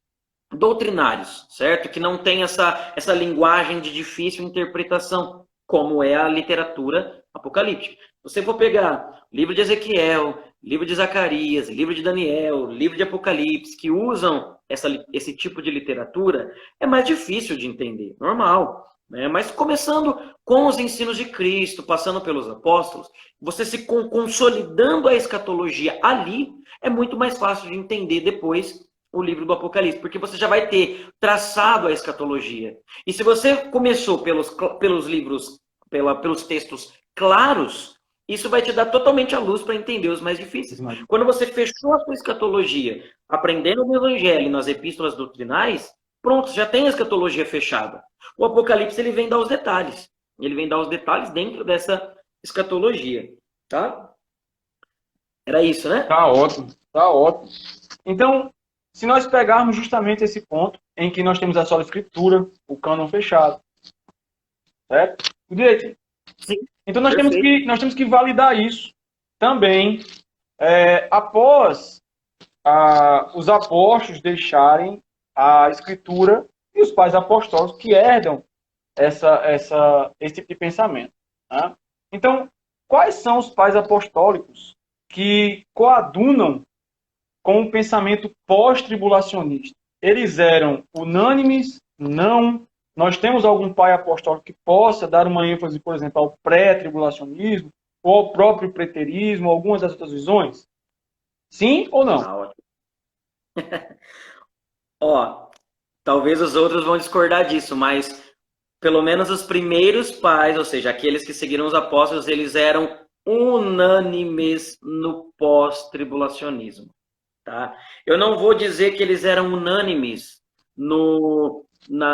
B: doutrinários, certo? Que não tem essa linguagem de difícil interpretação, como é a literatura apocalíptica. Você for pegar livro de Ezequiel, livro de Zacarias, livro de Daniel, livro de Apocalipse, que usam esse tipo de literatura, é mais difícil de entender, normal. Né? Mas começando com os ensinos de Cristo, passando pelos apóstolos, você se consolidando a escatologia ali, é muito mais fácil de entender depois o livro do Apocalipse, porque você já vai ter traçado a escatologia. E se você começou pelos livros, pelos textos claros, isso vai te dar totalmente a luz para entender os mais difíceis. Quando você fechou a sua escatologia, aprendendo o Evangelho e nas epístolas doutrinais, pronto, já tem a escatologia fechada. O Apocalipse, ele vem dar os detalhes. Ele vem dar os detalhes dentro dessa escatologia. Tá? Era isso, né?
A: Tá ótimo, tá ótimo. Então, se nós pegarmos justamente esse ponto em que nós temos a sola escritura, o cânon fechado, certo? Direito?
B: Sim.
A: Então nós temos que validar isso também após os apóstolos deixarem a escritura e os pais apostólicos que herdam esse tipo de pensamento. Né? Então, quais são os pais apostólicos que coadunam com o pensamento pós-tribulacionista? Eles eram unânimes? Não. Nós temos algum pai apostólico que possa dar uma ênfase, por exemplo, ao pré-tribulacionismo, ou ao próprio preterismo, algumas das outras visões? Sim ou não?
B: Ó, talvez os outros vão discordar disso, mas pelo menos os primeiros pais, ou seja, aqueles que seguiram os apóstolos, eles eram unânimes no pós-tribulacionismo. Tá? Eu não vou dizer que eles eram unânimes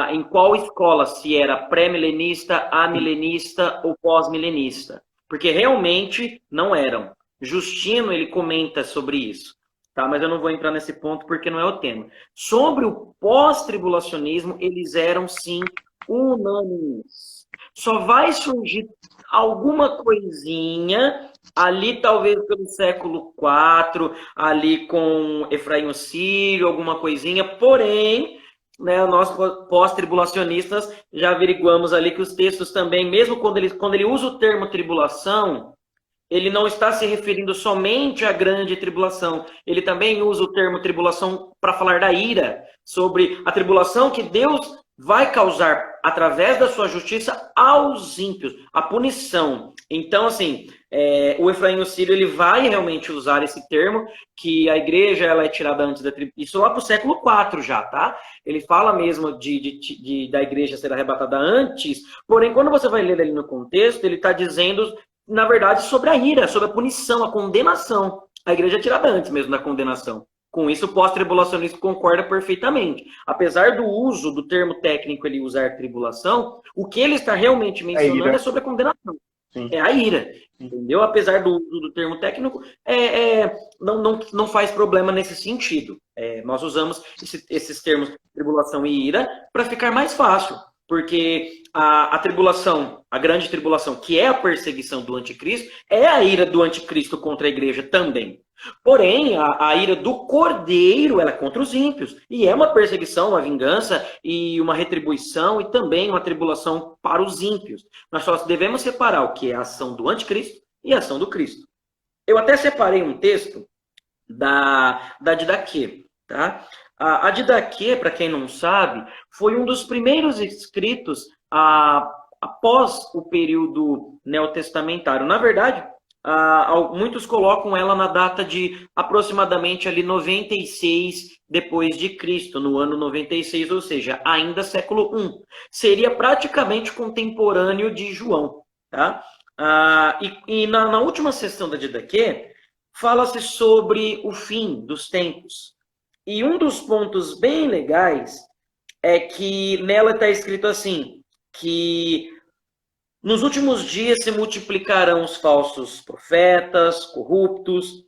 B: em qual escola, se era pré-milenista, amilenista ou pós-milenista, porque realmente não eram. Justino, ele comenta sobre isso, tá? Mas eu não vou entrar nesse ponto porque não é o tema. Sobre o pós-tribulacionismo, eles eram sim unânimes. Só vai surgir alguma coisinha ali, talvez pelo século IV, ali com Efraim o Sírio, alguma coisinha, porém, né, nós pós-tribulacionistas já averiguamos ali que os textos também, mesmo quando ele usa o termo tribulação, ele não está se referindo somente à grande tribulação, ele também usa o termo tribulação para falar da ira, sobre a tribulação que Deus vai causar, através da sua justiça, aos ímpios, a punição. Então, assim, o Efraim o Sírio, ele vai realmente usar esse termo, que a igreja ela é tirada antes da tribulação. Isso lá para o século IV já, tá? Ele fala mesmo da igreja ser arrebatada antes, porém, quando você vai ler ali no contexto, ele está dizendo, na verdade, sobre a ira, sobre a punição, a condenação. A igreja é tirada antes mesmo da condenação. Com isso, o pós-tribulacionista concorda perfeitamente. Apesar do uso do termo técnico ele usar tribulação, o que ele está realmente mencionando é sobre a condenação. Sim. É a ira. Entendeu? Apesar do uso do termo técnico, não faz problema nesse sentido. Nós usamos esses termos tribulação e ira para ficar mais fácil. Porque a tribulação, a grande tribulação, que é a perseguição do anticristo, é a ira do anticristo contra a igreja também. Porém, a ira do cordeiro, ela é contra os ímpios. E é uma perseguição, uma vingança e uma retribuição e também uma tribulação para os ímpios. Nós só devemos separar o que é a ação do anticristo e a ação do Cristo. Eu até separei um texto da Didaquê, tá? A Didaquê, para quem não sabe, foi um dos primeiros escritos após o período neotestamentário. Na verdade, muitos colocam ela na data de aproximadamente ali 96 depois de Cristo, no ano 96, ou seja, ainda século I. Seria praticamente contemporâneo de João, tá? Na última sessão da Didaquê, fala-se sobre o fim dos tempos. E um dos pontos bem legais é que nela está escrito assim, que nos últimos dias se multiplicarão os falsos profetas, corruptos,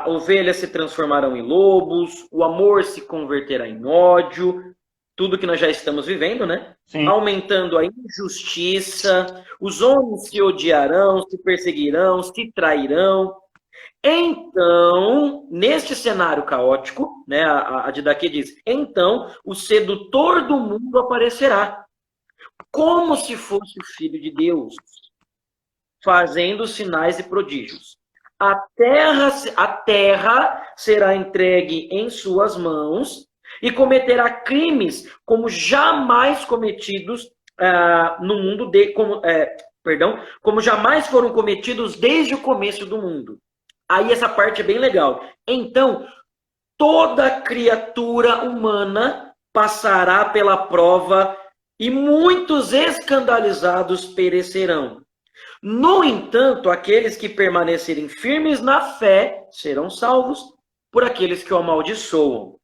B: ovelhas se transformarão em lobos, o amor se converterá em ódio, tudo que nós já estamos vivendo, né? Sim. Aumentando a injustiça, os homens se odiarão, se perseguirão, se trairão. Então, neste cenário caótico, né, a Didaquê diz, então o sedutor do mundo aparecerá, como se fosse o Filho de Deus, fazendo sinais e prodígios. A terra será entregue em suas mãos e cometerá crimes como jamais cometidos no mundo, como jamais foram cometidos desde o começo do mundo. Aí essa parte é bem legal. Então, toda criatura humana passará pela prova e muitos escandalizados perecerão. No entanto, aqueles que permanecerem firmes na fé serão salvos por aqueles que o amaldiçoam.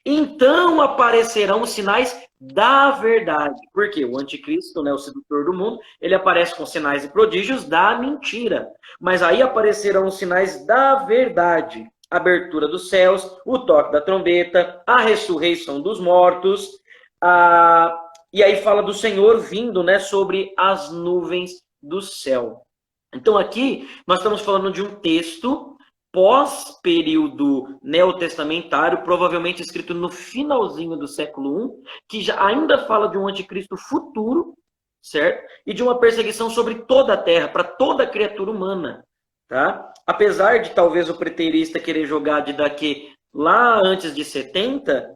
B: Então aparecerão os sinais da verdade. Porque o anticristo, né, o sedutor do mundo, ele aparece com sinais e prodígios da mentira. Mas aí aparecerão os sinais da verdade. A abertura dos céus, o toque da trombeta, a ressurreição dos mortos. E aí fala do Senhor vindo, né, sobre as nuvens do céu. Então aqui nós estamos falando de um texto pós-período neotestamentário, provavelmente escrito no finalzinho do século I, que já ainda fala de um anticristo futuro, certo? E de uma perseguição sobre toda a terra, para toda a criatura humana, tá? Apesar de talvez o preterista querer jogar de daqui lá antes de 70,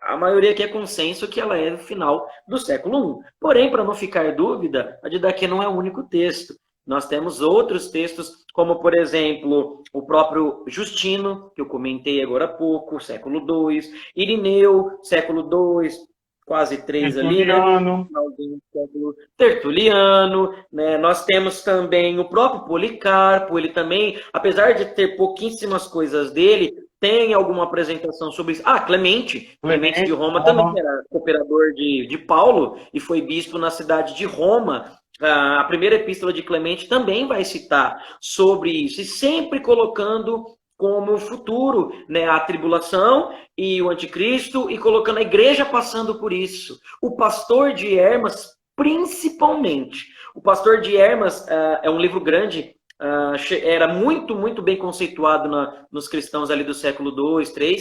B: a maioria aqui é consenso que ela é no final do século I. Porém, para não ficar dúvida, a de daqui não é o único texto. Nós temos outros textos, como, por exemplo, o próprio Justino, que eu comentei agora há pouco, século II, Irineu, século II, quase 3 ali, né? Tertuliano, né? Nós temos também o próprio Policarpo, ele também, apesar de ter pouquíssimas coisas dele, tem alguma apresentação sobre isso. Clemente de Roma também era cooperador de Paulo e foi bispo na cidade de Roma. A primeira epístola de Clemente também vai citar sobre isso, e sempre colocando como futuro, né, a tribulação e o anticristo, e colocando a igreja passando por isso. O Pastor de Hermas, principalmente. O Pastor de Hermas é um livro grande, era muito, muito bem conceituado nos cristãos ali do século II, III,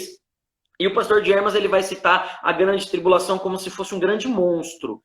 B: e o Pastor de Hermas ele vai citar a grande tribulação como se fosse um grande monstro.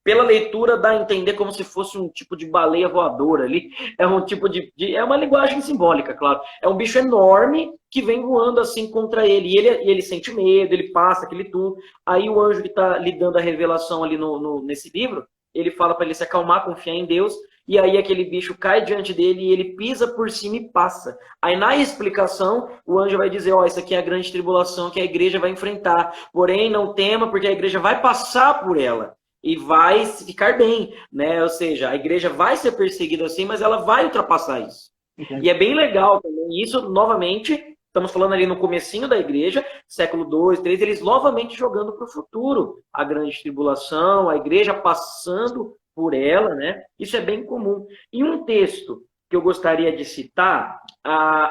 B: pela leitura dá a entender como se fosse um tipo de baleia voadora ali. É um tipo é uma linguagem simbólica, claro. É um bicho enorme que vem voando assim contra ele. E ele sente medo, ele passa aquele tudo. Aí o anjo que está lhe dando a revelação ali nesse livro, ele fala para ele se acalmar, confiar em Deus. E aí aquele bicho cai diante dele e ele pisa por cima e passa. Aí na explicação, o anjo vai dizer, ó, isso aqui é a grande tribulação que a igreja vai enfrentar. Porém, não tema, porque a igreja vai passar por ela e vai ficar bem, né? Ou seja, a igreja vai ser perseguida assim, mas ela vai ultrapassar isso. E é bem legal também. Isso, novamente, estamos falando ali no comecinho da igreja, século 2, 3, eles novamente jogando para o futuro. A grande tribulação, a igreja passando por ela, né? Isso é bem comum. E um texto que eu gostaria de citar,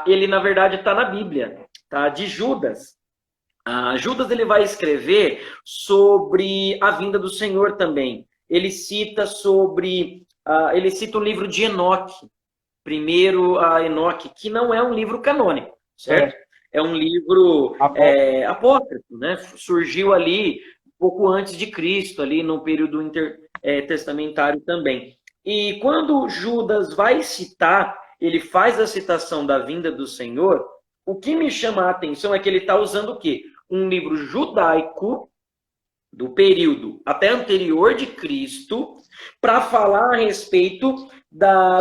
B: ele na verdade está na Bíblia, tá? De Judas. Judas ele vai escrever sobre a vinda do Senhor também. Ele cita ele cita o livro de Enoque, primeiro Enoque, que não é um livro canônico, certo? É um livro apócrifo, né? Surgiu ali pouco antes de Cristo, ali no período intertestamentário também. E quando Judas vai citar, ele faz a citação da vinda do Senhor, o que me chama a atenção é que ele está usando o quê? Um livro judaico do período até anterior de Cristo para falar a respeito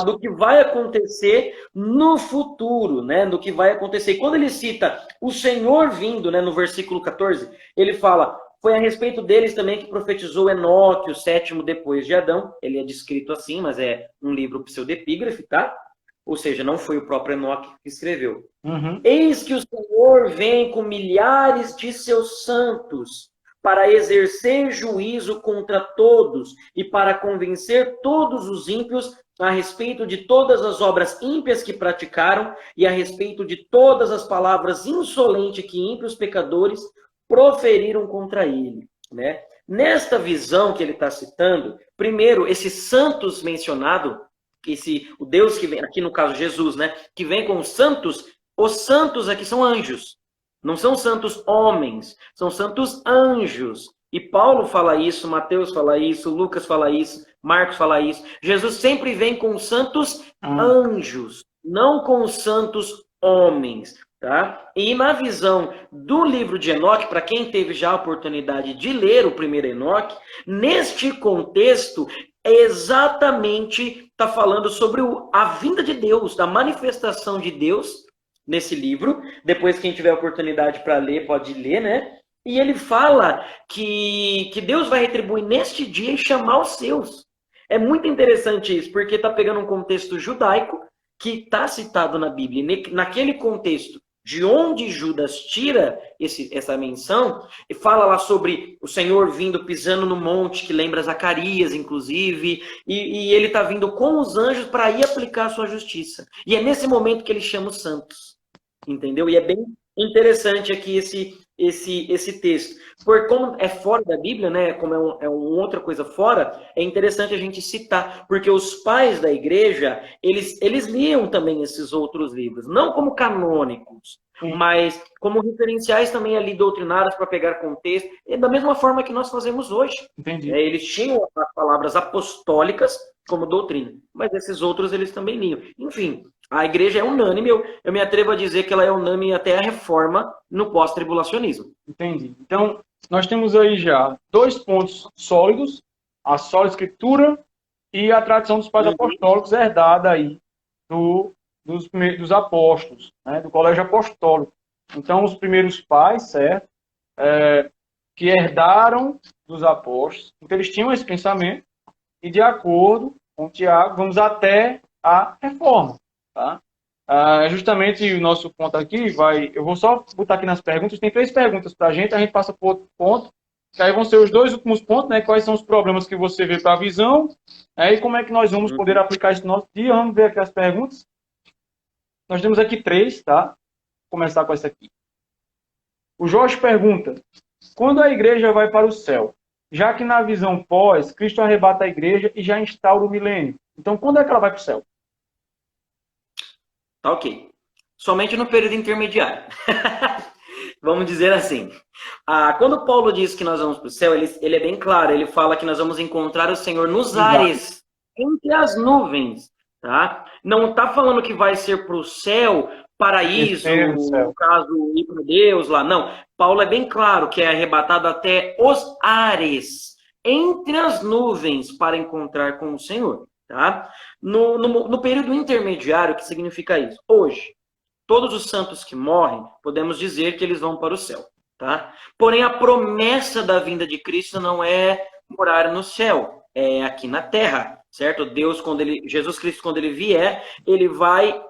B: do que vai acontecer no futuro, né? Do que vai acontecer. E quando ele cita o Senhor vindo, né, no versículo 14, ele fala, foi a respeito deles também que profetizou Enoque, o sétimo depois de Adão. Ele é descrito assim, mas é um livro pseudepígrafe, tá? Ou seja, não foi o próprio Enoque que escreveu.
A: Uhum.
B: Eis que o Senhor vem com milhares de seus santos para exercer juízo contra todos e para convencer todos os ímpios a respeito de todas as obras ímpias que praticaram e a respeito de todas as palavras insolentes que ímpios pecadores proferiram contra ele, né? Nesta visão que ele está citando, primeiro, esses santos mencionados, o Deus que vem, aqui no caso Jesus, né, que vem com os santos aqui são anjos, não são santos homens, são santos anjos. E Paulo fala isso, Mateus fala isso, Lucas fala isso, Marcos fala isso. Jesus sempre vem com os santos anjos, não com os santos homens, tá? E na visão do livro de Enoque, para quem teve já a oportunidade de ler o primeiro Enoque, neste contexto, exatamente está falando sobre a vinda de Deus, da manifestação de Deus nesse livro. Depois, quem tiver oportunidade para ler, pode ler, né? E ele fala que Deus vai retribuir neste dia e chamar os seus. É muito interessante isso, porque está pegando um contexto judaico que está citado na Bíblia. E naquele contexto, de onde Judas tira essa menção, e fala lá sobre o Senhor vindo pisando no monte, que lembra Zacarias, inclusive, e ele está vindo com os anjos para ir aplicar a sua justiça. E é nesse momento que ele chama os santos, entendeu? E é bem interessante aqui esse texto. Por como é fora da Bíblia, né? Como é uma outra coisa fora, é interessante a gente citar, porque os pais da igreja, eles liam também esses outros livros, não como canônicos, mas como referenciais também ali doutrinários para pegar contexto, e da mesma forma que nós fazemos hoje.
A: Entendi.
B: Eles tinham as palavras apostólicas como doutrina, mas esses outros eles também liam. Enfim, a igreja é unânime, eu me atrevo a dizer que ela é unânime até a reforma no pós-tribulacionismo.
A: Entendi. Então, nós temos aí já 2 pontos sólidos, a sólida escritura e a tradição dos pais apostólicos herdada aí dos apóstolos, né, do colégio apostólico. Então, os primeiros pais, certo, que herdaram dos apóstolos, então eles tinham esse pensamento, e de acordo com Tiago, vamos até a reforma. Tá? Justamente o nosso ponto aqui eu vou só botar aqui nas perguntas, tem 3 perguntas para a gente passa para outro ponto, que aí vão ser os 2 últimos pontos, né? Quais são os problemas que você vê para a visão, e como é que nós vamos poder aplicar isso no nosso dia. Vamos ver aqui as perguntas. Nós temos aqui 3, tá? Vou começar com essa aqui. O Jorge pergunta, quando a igreja vai para o céu? Já que na visão pós, Cristo arrebata a igreja e já instaura o milênio. Então, quando é que ela vai para o céu?
B: Tá ok. Somente no período intermediário. Vamos dizer assim. Quando Paulo diz que nós vamos para o céu, ele é bem claro. Ele fala que nós vamos encontrar o Senhor nos
A: Exato.
B: ares, entre as nuvens. Tá? Não está falando que vai ser para o céu, paraíso,
A: Descer do
B: no
A: céu.
B: caso, ir para Deus lá. Não. Paulo é bem claro que é arrebatado até os ares, entre as nuvens, para encontrar com o Senhor. Tá? No período intermediário, o que significa isso? Hoje, todos os santos que morrem, podemos dizer que eles vão para o céu, tá? Porém, a promessa da vinda de Cristo não é morar no céu, é aqui na terra, certo? Jesus Cristo, quando ele vier, ele vai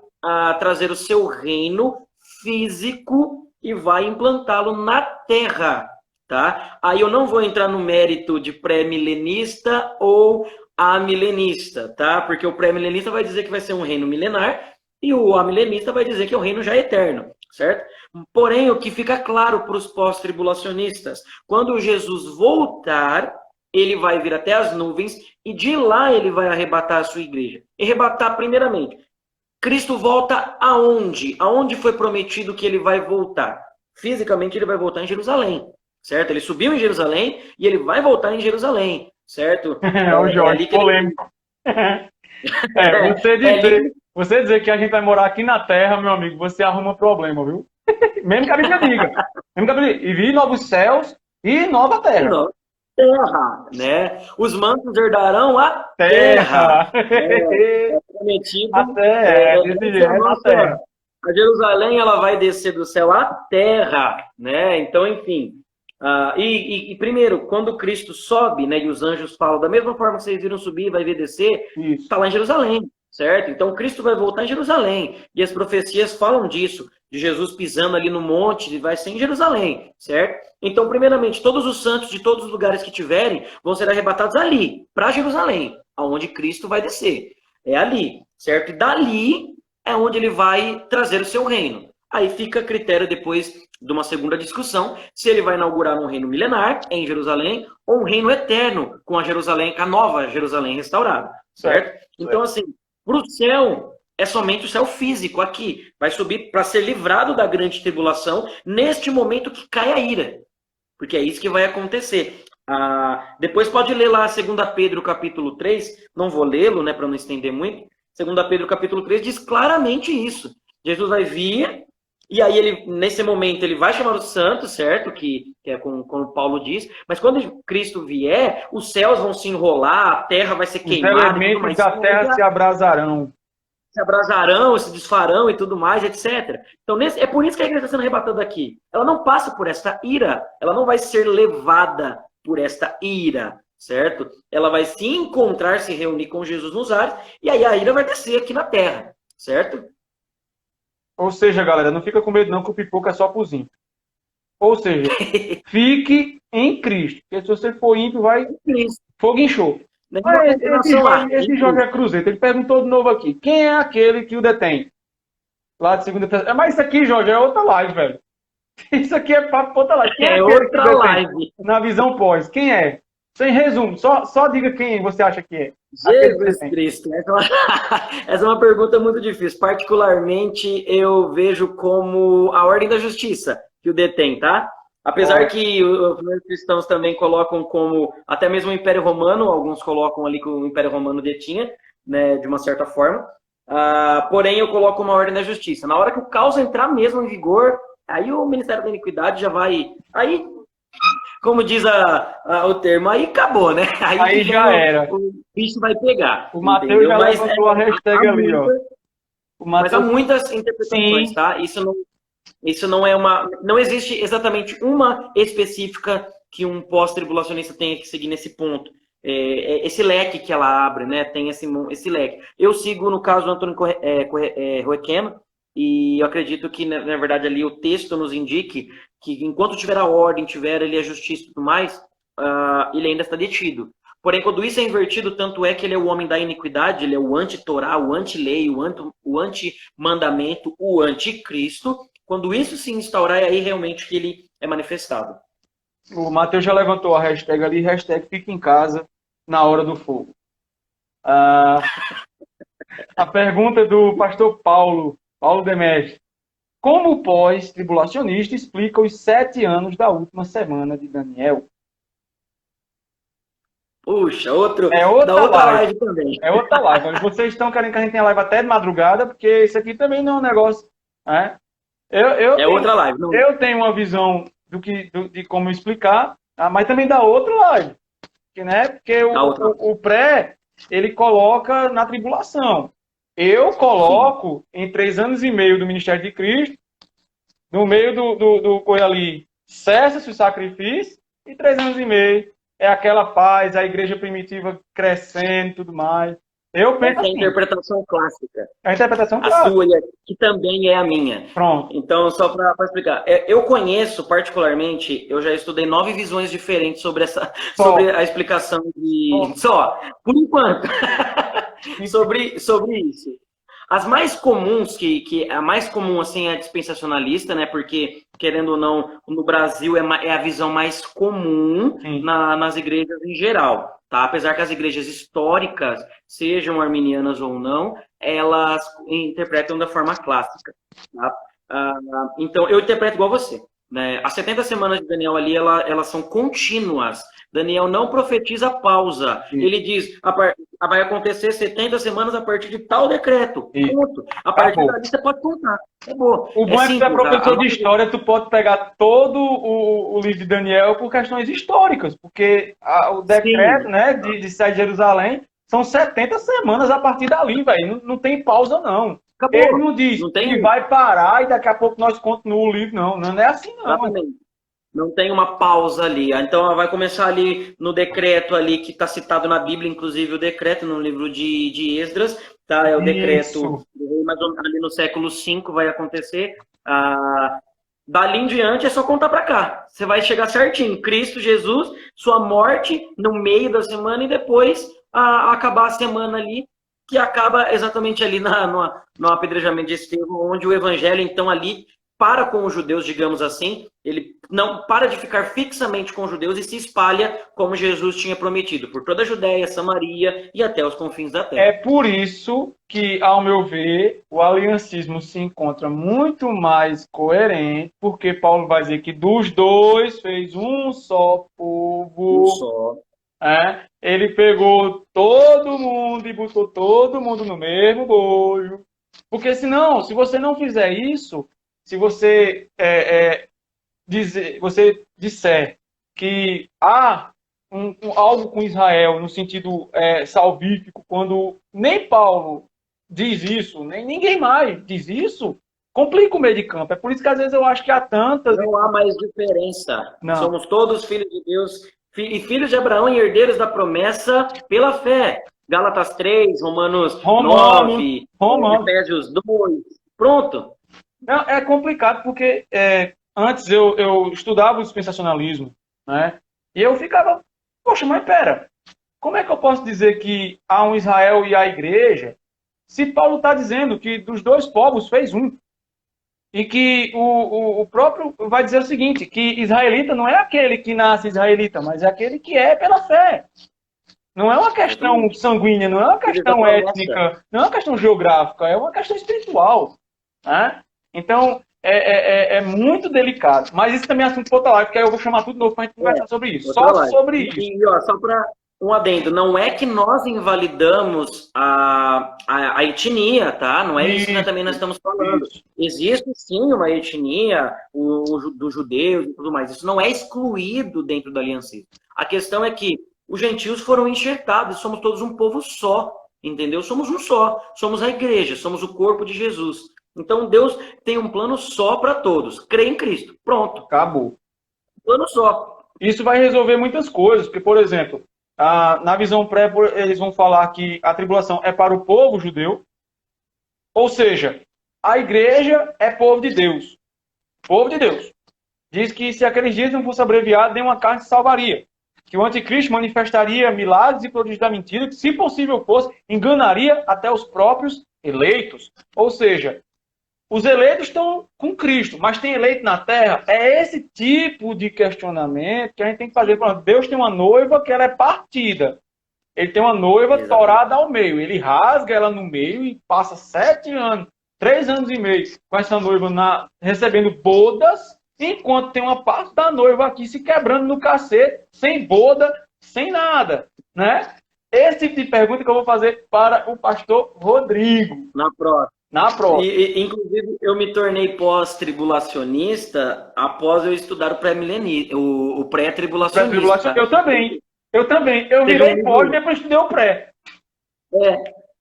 B: trazer o seu reino físico e vai implantá-lo na terra, tá? Aí eu não vou entrar no mérito de pré-milenista ou amilenista, tá? Porque o pré-milenista vai dizer que vai ser um reino milenar e o amilenista vai dizer que o reino já é eterno, certo? Porém, o que fica claro para os pós-tribulacionistas, quando Jesus voltar, ele vai vir até as nuvens e de lá ele vai arrebatar a sua igreja. E arrebatar primeiramente. Cristo volta aonde? Aonde foi prometido que ele vai voltar? Fisicamente ele vai voltar em Jerusalém, certo? Ele subiu em Jerusalém e ele vai voltar em Jerusalém, certo?
A: É o Jorge, polêmico. Você dizer que a gente vai morar aqui na Terra, meu amigo, você arruma problema, viu? Mesmo que a Bíblia diga. Mesmo que a Bíblia diga. E vi novos céus e nova terra.
B: Terra, né? Os mansos herdarão a terra. É prometido.
A: A terra, desse jeito, a terra.
B: A Jerusalém, ela vai descer do céu à terra, né? Então, enfim. Primeiro, quando Cristo sobe, né? E os anjos falam, da mesma forma que vocês viram subir, vai ver descer, está lá em Jerusalém, certo? Então, Cristo vai voltar em Jerusalém. E as profecias falam disso, de Jesus pisando ali no monte, vai ser em Jerusalém, certo? Então, primeiramente, todos os santos de todos os lugares que tiverem vão ser arrebatados ali, para Jerusalém, aonde Cristo vai descer. É ali, certo? E dali é onde ele vai trazer o seu reino. Aí fica a critério depois de uma segunda discussão, se ele vai inaugurar um reino milenar em Jerusalém ou um reino eterno com a nova Jerusalém restaurada, certo? Então, assim, para o céu, é somente o céu físico aqui. Vai subir para ser livrado da grande tribulação neste momento que cai a ira. Porque é isso que vai acontecer. Depois pode ler lá 2 Pedro capítulo 3, não vou lê-lo, né, para não estender muito. 2 Pedro capítulo 3 diz claramente isso. Jesus vai vir, e aí ele, nesse momento, ele vai chamar os santos, certo? Que é como Paulo diz. Mas quando Cristo vier, os céus vão se enrolar, a terra vai ser queimada.
A: Os elementos da terra se abrasarão.
B: Se abrasarão, se desfarão e tudo mais, etc. Então, é por isso que a igreja está sendo arrebatada aqui. Ela não passa por esta ira. Ela não vai ser levada por esta ira, certo? Ela vai se encontrar, se reunir com Jesus nos ares, e aí a ira vai descer aqui na terra, certo?
A: Ou seja, galera, não fica com medo não que o pipoco é só cozinho. Ou seja, fique em Cristo. Porque se você for ímpio, vai fogo em show. Esse Jorge é Cruzeiro. Ele perguntou de novo aqui. Quem é aquele que o detém? Lá de segunda terça. Mas isso aqui, Jorge, é outra live, velho. Isso aqui é papo outra live. Quem é outra live. Na visão pós. Quem é? Sem resumo. Só diga quem você acha que é.
B: Jesus Cristo. Essa é uma pergunta muito difícil. Particularmente, eu vejo como a ordem da justiça que o detém, tá? Apesar que os cristãos também colocam como, até mesmo o Império Romano, alguns colocam ali que o Império Romano detinha, né, de uma certa forma. Porém, eu coloco uma ordem da justiça. Na hora que o caos entrar mesmo em vigor, aí o Ministério da Iniquidade já vai... Aí, como diz o termo, aí acabou, né?
A: Aí já era.
B: O bicho vai pegar.
A: O Matheus já levantou a hashtag ali, ó.
B: Mas há muitas interpretações, tá? Isso não é não existe exatamente uma específica que um pós-tribulacionista tenha que seguir nesse ponto. Esse leque que ela abre, né? Tem esse leque. Eu sigo, no caso, o Antônio Roequeno, e eu acredito que, na verdade, ali o texto nos indique que enquanto tiver a ordem, tiver ali a justiça e tudo mais, ele ainda está detido. Porém, quando isso é invertido, tanto é que ele é o homem da iniquidade, ele é o anti-Torá, o anti-lei, o anti-mandamento, o anticristo. Quando isso se instaurar, é aí realmente que ele é manifestado.
A: O Matheus já levantou a hashtag ali, hashtag fica em casa na hora do fogo. A pergunta do pastor Paulo Demestre. como o pós-tribulacionista explica os 7 anos da última semana de Daniel.
B: Puxa,
A: É
B: da
A: outra
B: outra
A: live.
B: live também.
A: É outra live. Vocês estão querendo que a gente tenha live até de madrugada, porque isso aqui também não é um negócio. Né?
B: É outra live. Não.
A: Eu tenho uma visão de como explicar, mas também da outra live. Né? Porque o pré, ele coloca na tribulação. Eu coloco em 3 anos e meio do ministério de Cristo, no meio do coisa ali, cessa-se o sacrifício, e 3 anos e meio é aquela paz, a igreja primitiva crescendo e tudo mais. Eu penso assim.
B: É a interpretação clássica.
A: A interpretação
B: clássica. A sua, que também é a minha.
A: Pronto.
B: Então, só para explicar. Eu conheço, particularmente, eu já estudei 9 visões diferentes sobre a explicação de... Só, por enquanto. sobre isso. As mais comuns, a mais comum assim, é a dispensacionalista, né? Porque, querendo ou não, no Brasil é a visão mais comum nas igrejas em geral. Tá? Apesar que as igrejas históricas, sejam arminianas ou não, elas interpretam da forma clássica. Tá? Então, eu interpreto igual você. Né? As 70 semanas de Daniel ali, elas são contínuas. Daniel não profetiza pausa. Sim. Ele diz, vai acontecer 70 semanas a partir de tal decreto. Ponto. A partir dali você pode contar. Acabou.
A: O bom é que você é professor de história, tu pode pegar todo o livro de Daniel por questões históricas, porque o decreto, né, de sair de Jerusalém são 70 semanas a partir dali, velho. Não tem pausa, não. Acabou. Ele não diz que vai parar e daqui a pouco nós continuamos o livro, não. Não é assim, não.
B: Exatamente. Não tem uma pausa ali. Então, vai começar ali no decreto ali que está citado na Bíblia, inclusive o decreto no livro de Esdras, tá? É o decreto mais ou menos ali no século V vai acontecer. Dali em diante é só contar para cá. Você vai chegar certinho. Cristo Jesus, sua morte no meio da semana e depois acabar a semana ali, que acaba exatamente ali no apedrejamento de Estevão, onde o evangelho, então, ali para com os judeus, digamos assim, ele não para de ficar fixamente com os judeus e se espalha como Jesus tinha prometido, por toda a Judéia, Samaria e até os confins da terra.
A: É por isso que, ao meu ver, o aliancismo se encontra muito mais coerente, porque Paulo vai dizer que dos dois fez um só povo.
B: Um só.
A: Ele pegou todo mundo e botou todo mundo no mesmo bojo. Porque senão, se você não fizer isso, se você disser que há algo com Israel no sentido salvífico, quando nem Paulo diz isso, nem ninguém mais diz isso, complica o meio de campo. É por isso que às vezes eu acho que há tantas...
B: Não há mais diferença. Não. Somos todos filhos de Deus e filhos de Abraão e herdeiros da promessa pela fé. Gálatas 3, Romanos 9, Efésios 2. Pronto.
A: Não, é complicado porque antes eu estudava o dispensacionalismo, né? E eu ficava, poxa, mas pera, como é que eu posso dizer que há um Israel e a igreja se Paulo está dizendo que dos dois povos fez um? E que o próprio vai dizer o seguinte, que israelita não é aquele que nasce israelita, mas é aquele que é pela fé. Não é uma questão sanguínea, não é uma questão étnica, não é uma questão geográfica, é uma questão espiritual. Né? Então, é muito delicado. Mas isso também é assunto para outra live, porque aí eu vou chamar tudo de novo para a gente conversar sobre isso. Só sobre isso.
B: E só para um adendo, não é que nós invalidamos a etnia, tá? Não é isso que também nós estamos falando. Existe sim uma etnia dos judeus e tudo mais. Isso não é excluído dentro do aliancismo. A questão é que os gentios foram enxertados, somos todos um povo só, entendeu? Somos um só, somos a igreja, somos o corpo de Jesus. Então Deus tem um plano só para todos. Crê em Cristo. Pronto.
A: Acabou.
B: Plano só.
A: Isso vai resolver muitas coisas, porque, por exemplo, na visão pré, eles vão falar que a tribulação é para o povo judeu, ou seja, a igreja é povo de Deus. Povo de Deus. Diz que se aqueles dias não fosse abreviado, nenhuma carne se salvaria. Que o anticristo manifestaria milagres e prodígios da mentira, que, se possível fosse, enganaria até os próprios eleitos. Ou seja, os eleitos estão com Cristo, mas tem eleito na terra? É esse tipo de questionamento que a gente tem que fazer. Deus tem uma noiva que ela é partida. Ele tem uma noiva torada ao meio. Ele rasga ela no meio e passa 7 anos 3 anos e meio com essa noiva recebendo bodas, enquanto tem uma parte da noiva aqui se quebrando no cacete, sem boda, sem nada, né? Esse tipo de pergunta que eu vou fazer para o pastor Rodrigo.
B: Na próxima.
A: Na próxima.
B: Inclusive, eu me tornei pós-tribulacionista após eu estudar o pré-tribulacionista.
A: Eu também. Eu virei pós e depois estudei o pré.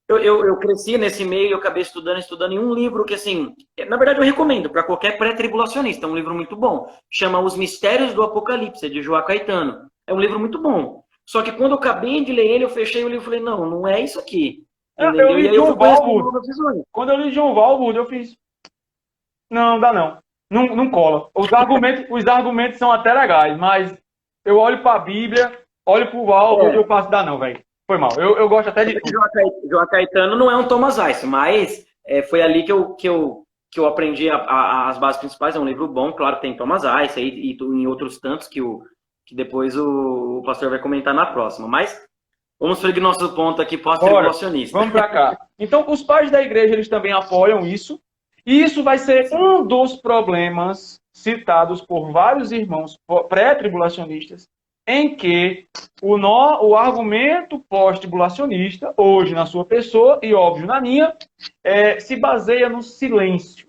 B: Eu cresci nesse meio, eu acabei estudando em um livro que, assim, na verdade eu recomendo para qualquer pré-tribulacionista, é um livro muito bom. Chama Os Mistérios do Apocalipse, de João Caetano. É um livro muito bom. Só que quando eu acabei de ler ele, eu fechei o livro e falei, não é isso aqui.
A: Eu li John Walwood. Quando eu li John Walwood, eu fiz... Não dá não. Não cola. Os argumentos são até legais, mas eu olho para a Bíblia, olho para o Walwood e eu faço, dá não, velho. Foi mal. Eu gosto até de...
B: João Caetano não é um Thomas Ice, mas foi ali que eu aprendi as bases principais. É um livro bom, claro, tem Thomas Ice e em outros tantos que depois o pastor vai comentar na próxima. Mas vamos para o nosso ponto aqui pós-tribulacionista.
A: Vamos para cá. Então, os pais da igreja, eles também apoiam isso. E isso vai ser um dos problemas citados por vários irmãos pré-tribulacionistas, em que o argumento pós-tribulacionista, hoje na sua pessoa e óbvio na minha, se baseia no silêncio.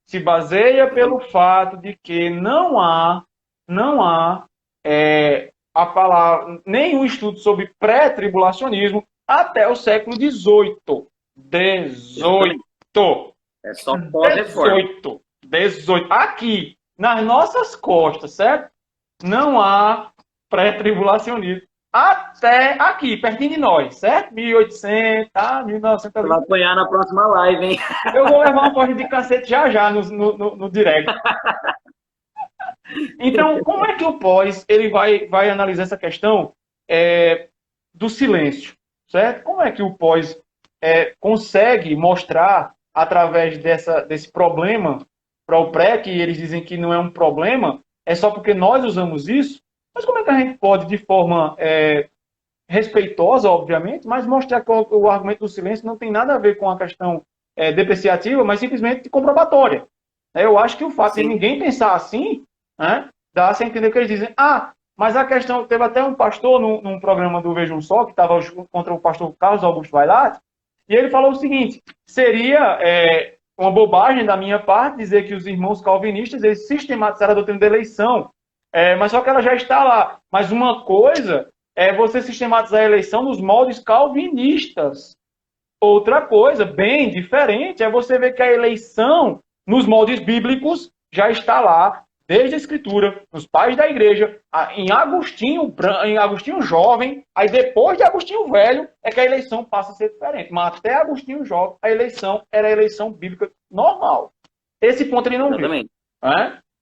A: Se baseia pelo fato de que não há a palavra, nenhum estudo sobre pré-tribulacionismo até o século XVIII.
B: É só pós-reforma.
A: 18. Aqui, nas nossas costas, certo? Não há pré-tribulacionismo. Até aqui, pertinho de nós, certo? 1800, 1900.
B: Você vai apanhar na próxima live, hein?
A: Eu vou levar uma porta de cacete já no direct. Então, como é que o pós ele vai analisar essa questão do silêncio, certo? Como é que o pós consegue mostrar, através desse problema para o pré, que eles dizem que não é um problema, é só porque nós usamos isso, mas como é que a gente pode, de forma respeitosa, obviamente, mas mostrar que o argumento do silêncio não tem nada a ver com a questão depreciativa, mas simplesmente comprobatória? Eu acho que o fato de ninguém pensar assim, né, dá-se a entender que eles dizem, mas a questão, teve até um pastor num programa do Veja um Só, que estava contra o pastor Carlos Augusto Vailate, e ele falou o seguinte, seria uma bobagem da minha parte dizer que os irmãos calvinistas eles sistematizaram a doutrina da eleição, mas só que ela já está lá. Mas uma coisa é você sistematizar a eleição nos moldes calvinistas. Outra coisa, bem diferente, é você ver que a eleição nos moldes bíblicos já está lá, desde a Escritura, nos pais da igreja, em Agostinho Jovem, aí depois de Agostinho Velho, é que a eleição passa a ser diferente. Mas até Agostinho Jovem, a eleição era a eleição bíblica normal. Esse ponto ele não viu.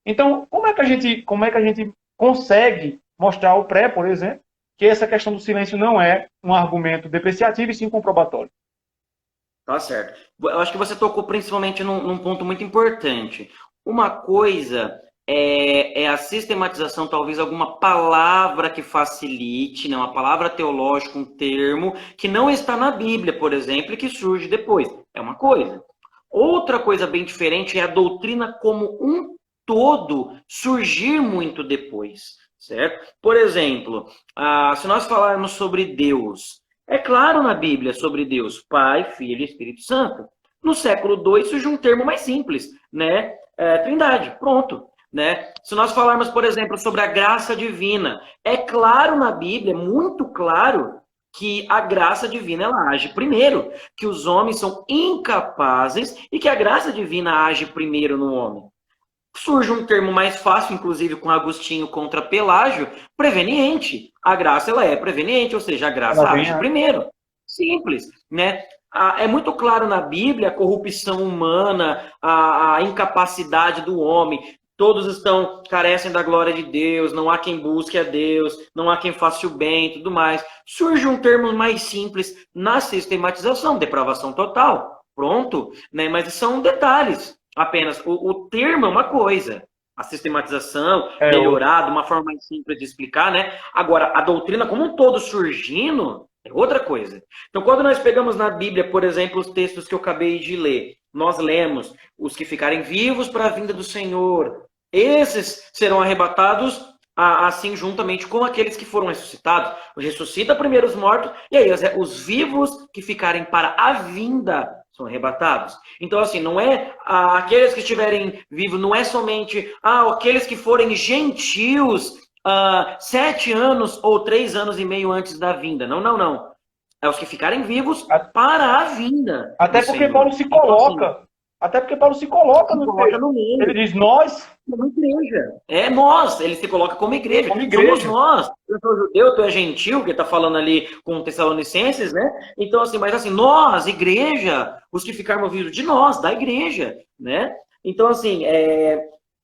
A: Então, como é que a gente consegue mostrar ao pré, por exemplo, que essa questão do silêncio não é um argumento depreciativo e sim comprobatório?
B: Tá certo. Eu acho que você tocou principalmente num ponto muito importante. Uma coisa é a sistematização, talvez alguma palavra que facilite, né? Uma palavra teológica, um termo que não está na Bíblia, por exemplo, e que surge depois. É uma coisa. Outra coisa bem diferente é a doutrina como um todo surgir muito depois, certo? Por exemplo, se nós falarmos sobre Deus, é claro na Bíblia sobre Deus, Pai, Filho e Espírito Santo. No século II surge um termo mais simples, né? Trindade, pronto. Né? Se nós falarmos, por exemplo, sobre a graça divina, é claro na Bíblia, muito claro, que a graça divina ela age primeiro, que os homens são incapazes e que a graça divina age primeiro no homem. Surge um termo mais fácil, inclusive com Agostinho contra Pelágio, preveniente. A graça ela é preveniente, ou seja, a graça age primeiro. Simples, né? É muito claro na Bíblia a corrupção humana, a incapacidade do homem. Todos carecem da glória de Deus, não há quem busque a Deus, não há quem faça o bem e tudo mais. Surge um termo mais simples na sistematização, depravação total. Pronto, né? Mas são detalhes apenas. O termo é uma coisa. A sistematização, melhorada, uma forma mais simples de explicar, né? Agora, a doutrina como um todo surgindo é outra coisa. Então, quando nós pegamos na Bíblia, por exemplo, os textos que eu acabei de ler, nós lemos, os que ficarem vivos para a vinda do Senhor, esses serão arrebatados assim juntamente com aqueles que foram ressuscitados. Ressuscita primeiro os mortos, e aí os vivos que ficarem para a vinda são arrebatados. Então, assim, não é aqueles que estiverem vivos, não é somente aqueles que forem gentios 7 anos ou 3 anos e meio antes da vinda. Não, não, não. É os que ficarem vivos para a vinda.
A: Até porque Paulo se coloca. Então, assim, até porque Paulo se coloca no texto. No meio. Ele diz nós.
B: Como igreja. É nós. Ele se coloca como igreja. Como igreja. Somos nós. Eu sou judeu, tu é gentil, que está falando ali com Tessalonicenses, né? Então, assim, mas assim, nós, igreja, os que ficarmos vivos de nós, da igreja, né? Então, assim,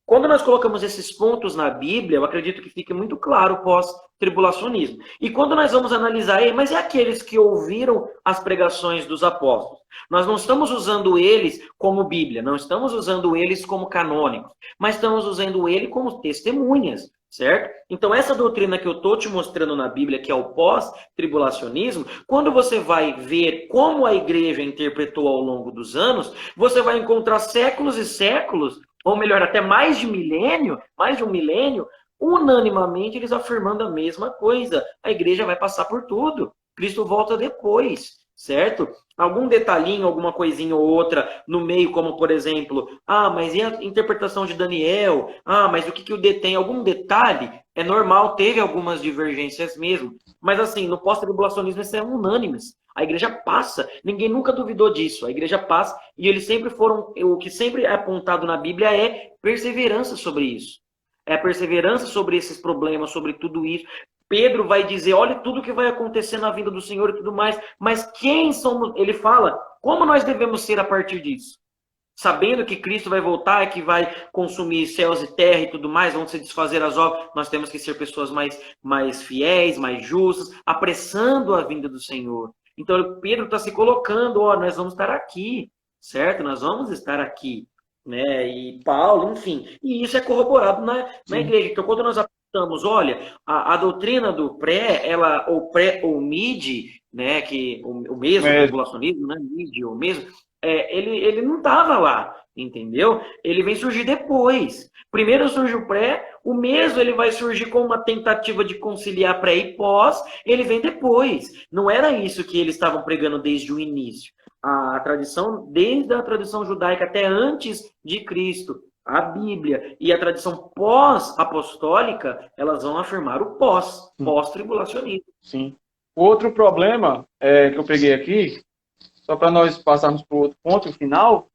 B: quando nós colocamos esses pontos na Bíblia, eu acredito que fique muito claro o pós-tribulacionismo. E quando nós vamos analisar, mas e aqueles que ouviram as pregações dos apóstolos? Nós não estamos usando eles como Bíblia, não estamos usando eles como canônicos, mas estamos usando eles como testemunhas, certo? Então essa doutrina que eu estou te mostrando na Bíblia, que é o pós-tribulacionismo, quando você vai ver como a igreja interpretou ao longo dos anos, você vai encontrar séculos e séculos, ou melhor, até mais de um milênio, unanimamente eles afirmando a mesma coisa. A igreja vai passar por tudo. Cristo volta depois, certo? Algum detalhinho, alguma coisinha ou outra no meio, como por exemplo, mas e a interpretação de Daniel? Mas o que o detém? Algum detalhe? É normal, teve algumas divergências mesmo. Mas assim, no pós-tribulacionismo isso é unânime. A igreja passa, ninguém nunca duvidou disso. A igreja passa e eles sempre foram, o que sempre é apontado na Bíblia é perseverança sobre isso. É a perseverança sobre esses problemas, sobre tudo isso. Pedro vai dizer, olha tudo que vai acontecer na vinda do Senhor e tudo mais, mas quem somos? Ele fala, como nós devemos ser a partir disso? Sabendo que Cristo vai voltar, que vai consumir céus e terra e tudo mais, vão se desfazer as obras, nós temos que ser pessoas mais fiéis, mais justas, apressando a vinda do Senhor. Então, Pedro está se colocando, nós vamos estar aqui, certo? Nós vamos estar aqui, né? E Paulo, enfim. E isso é corroborado na igreja. Então, quando nós apontamos, olha, a doutrina do ou mid, né? Que o mesmo, o tribulacionismo, né? Mid, o mesmo, ele não estava lá, entendeu? Ele vem surgir depois. Primeiro surge o pré, o mesmo ele vai surgir com uma tentativa de conciliar pré e pós, ele vem depois. Não era isso que eles estavam pregando desde o início. A tradição, desde a tradição judaica até antes de Cristo, a Bíblia e a tradição pós-apostólica, elas vão afirmar o pós-tribulacionismo.
A: Sim. Outro problema que eu peguei aqui, só para nós passarmos para o outro ponto final,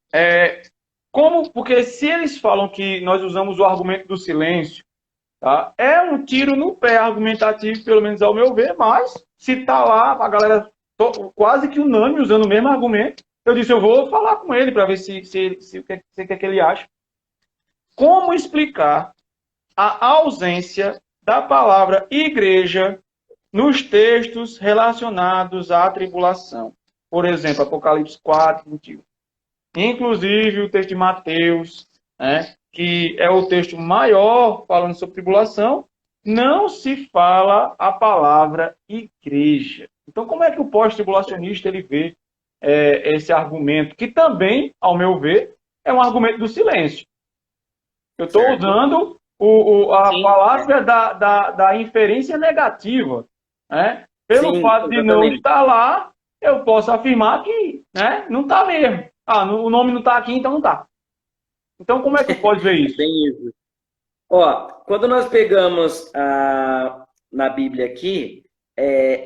A: porque se eles falam que nós usamos o argumento do silêncio, tá? É um tiro no pé argumentativo, pelo menos ao meu ver, mas se está lá, a galera quase que unânime usando o mesmo argumento, eu disse, eu vou falar com ele para ver o que ele acha. Como explicar a ausência da palavra igreja nos textos relacionados à tribulação? Por exemplo, Apocalipse 4, 21. Inclusive o texto de Mateus, né, que é o texto maior falando sobre tribulação, não se fala a palavra igreja. Então, como é que o pós-tribulacionista ele vê esse argumento, que também, ao meu ver, é um argumento do silêncio? Eu estou usando a palavra da inferência negativa. Né? Pelo fato de não estar lá, eu posso afirmar que não está mesmo. O nome não está aqui, então não está. Então, como é que pode ver isso?
B: Bem isso. Quando nós pegamos na Bíblia aqui,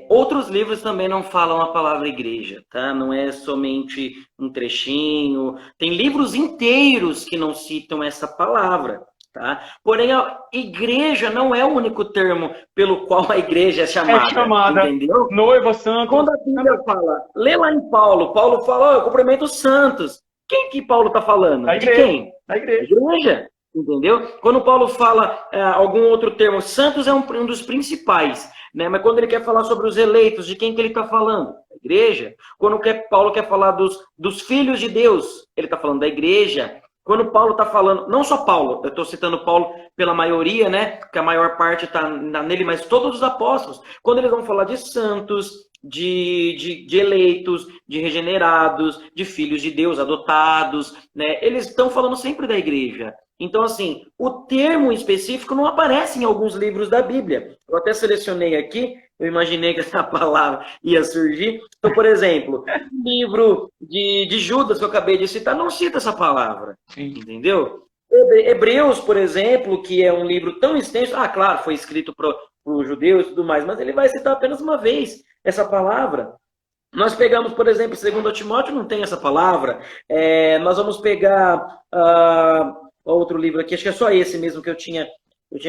B: outros livros também não falam a palavra igreja, tá? Não é somente um trechinho. Tem livros inteiros que não citam essa palavra, tá? Porém, a igreja não é o único termo pelo qual a igreja é chamada, entendeu?
A: Noiva, santo.
B: Quando a Bíblia fala, lê lá em Paulo fala, eu cumprimento os santos. Quem que Paulo está falando?
A: Da igreja.
B: De quem?
A: Da igreja.
B: Igreja. Entendeu? Quando Paulo fala algum outro termo, santos é um dos principais, né? Mas quando ele quer falar sobre os eleitos, de quem que ele está falando? Da igreja. Quando Paulo quer falar dos filhos de Deus, ele está falando da igreja. Quando Paulo está falando, não só Paulo, eu estou citando Paulo pela maioria, né? Que a maior parte está nele, mas todos os apóstolos, quando eles vão falar de santos, de eleitos, de regenerados, de filhos de Deus, adotados, né? Eles estão falando sempre da igreja. Então, assim, o termo específico não aparece em alguns livros da Bíblia. Eu até selecionei aqui, eu imaginei que essa palavra ia surgir. Então, por exemplo, o livro de Judas, que eu acabei de citar, não cita essa palavra. Sim. Entendeu? Hebreus, por exemplo, que é um livro tão extenso, claro, foi escrito para os judeus e tudo mais, mas ele vai citar apenas uma vez essa palavra. Nós pegamos, por exemplo, 2 Timóteo, não tem essa palavra. Nós vamos pegar outro livro aqui, acho que é só esse mesmo que eu tinha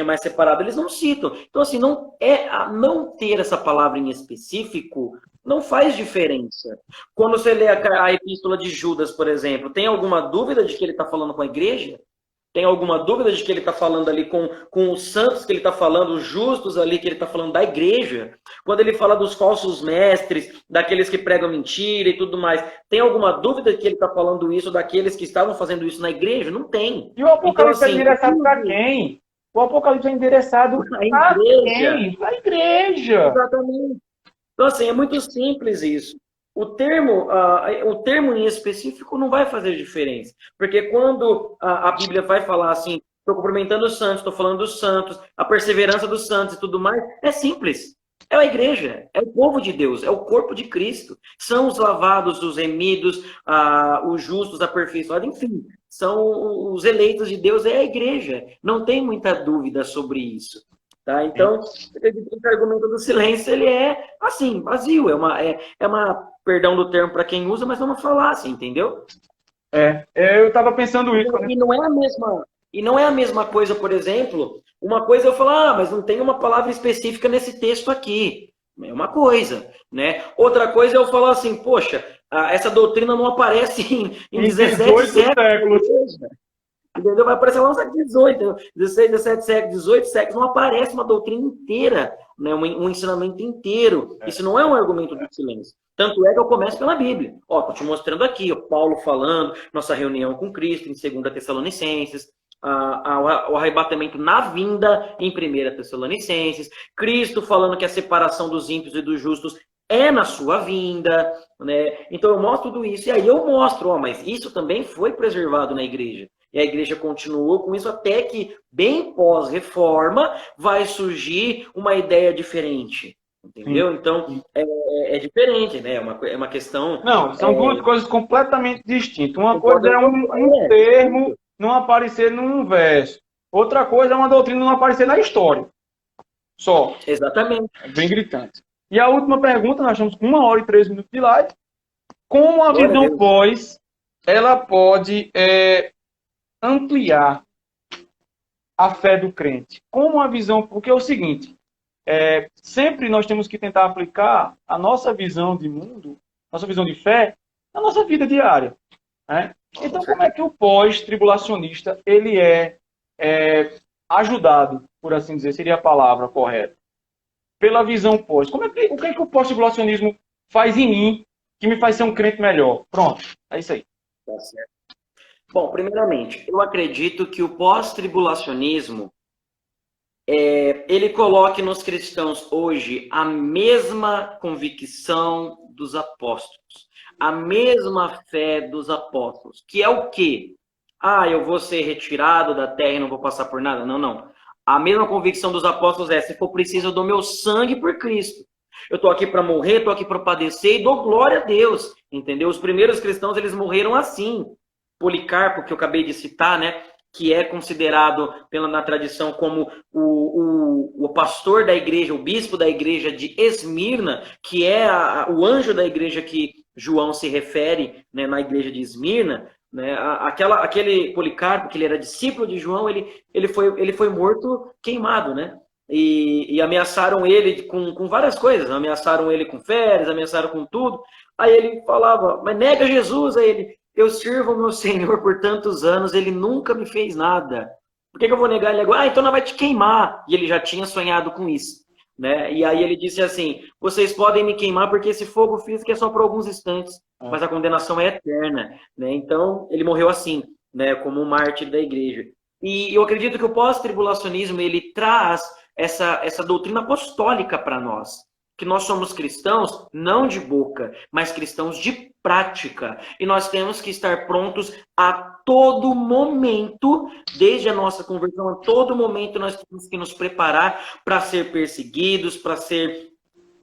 B: mais separado. Eles não citam. Então, assim, não ter essa palavra em específico não faz diferença. Quando você lê a epístola de Judas, por exemplo, tem alguma dúvida de que ele está falando com a igreja? Tem alguma dúvida de que ele está falando ali com os santos que ele está falando, os justos ali que ele está falando da igreja? Quando ele fala dos falsos mestres, daqueles que pregam mentira e tudo mais, tem alguma dúvida de que ele está falando isso daqueles que estavam fazendo isso na igreja? Não tem.
A: E o Apocalipse é endereçado para quem? O Apocalipse é endereçado para quem? Para a igreja.
B: Exatamente. Então, assim, é muito simples isso. O termo em específico não vai fazer diferença. Porque quando a Bíblia vai falar assim, estou cumprimentando os santos, estou falando dos santos, a perseverança dos santos e tudo mais, é simples. É a igreja, é o povo de Deus, é o corpo de Cristo. São os lavados, os remidos, os justos, aperfeiçoados, enfim. São os eleitos de Deus, é a igreja. Não tem muita dúvida sobre isso. Tá? Então, esse argumento do silêncio, ele é, assim, vazio. É uma perdão do termo para quem usa, mas é uma falácia, entendeu?
A: Eu estava pensando isso.
B: E não é a mesma coisa, por exemplo, uma coisa eu falar, mas não tem uma palavra específica nesse texto aqui. É uma coisa, né? Outra coisa é eu falar assim, poxa, essa doutrina não aparece em 17 séculos. Entendeu? Vai aparecer lá no século XVIII, 16, 17 séculos, 18 séculos, não aparece uma doutrina inteira, né? Um ensinamento inteiro. Isso não é um argumento do silêncio. Tanto é que eu começo pela Bíblia. Estou te mostrando aqui, Paulo falando, nossa reunião com Cristo em 2 Tessalonicenses, o arrebatamento na vinda em 1 Tessalonicenses, Cristo falando que a separação dos ímpios e dos justos é na sua vinda, né? Então eu mostro tudo isso, e aí eu mostro, mas isso também foi preservado na igreja. E a igreja continuou com isso até que, bem pós-reforma, vai surgir uma ideia diferente. Entendeu? Sim. Então, é diferente, né? É uma questão...
A: Não, são duas coisas completamente distintas. Uma coisa é um termo não aparecer num verso. Outra coisa é uma doutrina não aparecer na história. Só.
B: Exatamente.
A: É bem gritante. E a última pergunta, nós estamos com 1 hora e 3 minutos de live. Como a visão pós, ela pode ampliar a fé do crente? Como a visão... Porque é o seguinte, sempre nós temos que tentar aplicar a nossa visão de mundo, nossa visão de fé, na nossa vida diária. Né? Então, como é que o pós-tribulacionista ele é ajudado, por assim dizer, seria a palavra correta, pela visão pós? O que é que o pós-tribulacionismo faz em mim que me faz ser um crente melhor? Pronto, é isso aí.
B: Tá certo. Bom, primeiramente, eu acredito que o pós-tribulacionismo ele coloque nos cristãos hoje a mesma convicção dos apóstolos, a mesma fé dos apóstolos, que é o quê? Eu vou ser retirado da terra e não vou passar por nada? Não. A mesma convicção dos apóstolos se for preciso, eu dou meu sangue por Cristo. Eu estou aqui para morrer, estou aqui para padecer e dou glória a Deus, entendeu? Os primeiros cristãos, eles morreram assim. Policarpo, que eu acabei de citar, né? Que é considerado na tradição como o pastor da igreja, o bispo da igreja de Esmirna, que é o anjo da igreja que João se refere, né, na igreja de Esmirna, né, aquele Policarpo, que ele era discípulo de João, ele foi morto queimado, né? E ameaçaram ele com várias coisas, ameaçaram ele com feres, ameaçaram com tudo. Aí ele falava, mas nega Jesus, aí ele... Eu sirvo ao meu Senhor por tantos anos, ele nunca me fez nada. Por que eu vou negar ele agora? Então não vai te queimar. E ele já tinha sonhado com isso. Né? E aí ele disse assim, vocês podem me queimar porque esse fogo físico é só por alguns instantes, mas a condenação é eterna. Né? Então ele morreu assim, né? Como um mártir da igreja. E eu acredito que o pós-tribulacionismo ele traz essa doutrina apostólica para nós. que nós somos cristãos não de boca, mas cristãos de prática. E nós temos que estar prontos a todo momento, desde a nossa conversão, a todo momento nós temos que nos preparar para ser perseguidos, para ser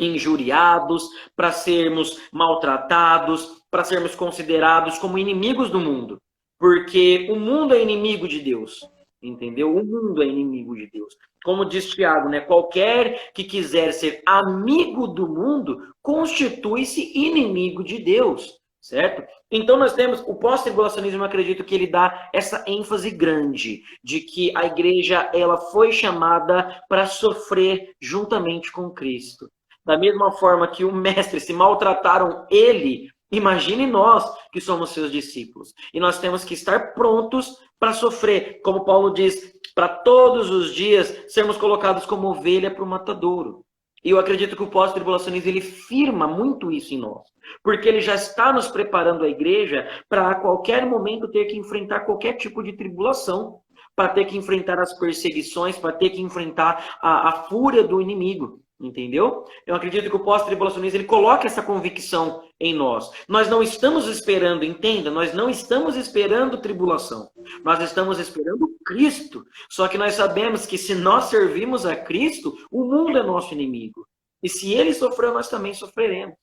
B: injuriados, para sermos maltratados, para sermos considerados como inimigos do mundo. Porque o mundo é inimigo de Deus. Entendeu? O mundo é inimigo de Deus. Como diz Tiago, né? Qualquer que quiser ser amigo do mundo constitui-se inimigo de Deus, certo? Então nós temos o pós-tribulacionismo, eu acredito que ele dá essa ênfase grande de que a igreja ela foi chamada para sofrer juntamente com Cristo. Da mesma forma que o mestre se maltrataram ele, imagine nós que somos seus discípulos. E nós temos que estar prontos para sofrer, como Paulo diz, para todos os dias sermos colocados como ovelha para o matadouro. E eu acredito que o pós-tribulacionismo ele firma muito isso em nós, porque ele já está nos preparando a igreja para a qualquer momento ter que enfrentar qualquer tipo de tribulação, para ter que enfrentar as perseguições, para ter que enfrentar a fúria do inimigo. Entendeu? Eu acredito que o pós-tribulacionismo ele coloca essa convicção em nós. Nós não estamos esperando, entenda, nós não estamos esperando tribulação. Nós estamos esperando Cristo. Só que nós sabemos que se nós servimos a Cristo, o mundo é nosso inimigo. E se ele sofreu, nós também sofreremos.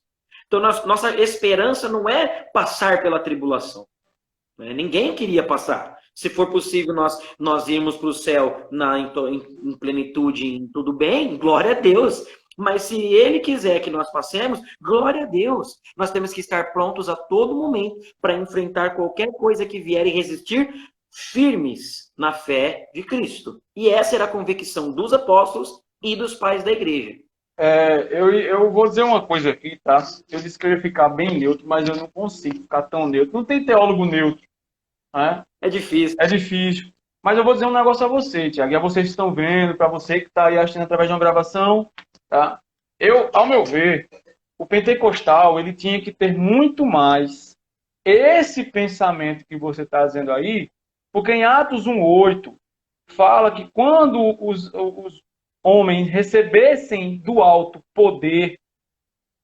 B: Então, nossa esperança não é passar pela tribulação. Ninguém queria passar. Se for possível nós irmos para o céu em plenitude, em tudo bem, glória a Deus. Mas se Ele quiser que nós passemos, glória a Deus. Nós temos que estar prontos a todo momento para enfrentar qualquer coisa que vier e resistir firmes na fé de Cristo. E essa era a convicção dos apóstolos e dos pais da igreja.
A: Eu vou dizer uma coisa aqui, tá? Eu disse que eu ia ficar bem neutro, mas eu não consigo ficar tão neutro. Não tem teólogo neutro. Né?
B: É difícil.
A: É difícil. Mas eu vou dizer um negócio a você, Tiago. E a vocês que estão vendo, para você que está aí assistindo através de uma gravação. Tá? Ao meu ver, o pentecostal ele tinha que ter muito mais esse pensamento que você está dizendo aí, porque em Atos 1:8 fala que quando os homens recebessem do alto poder,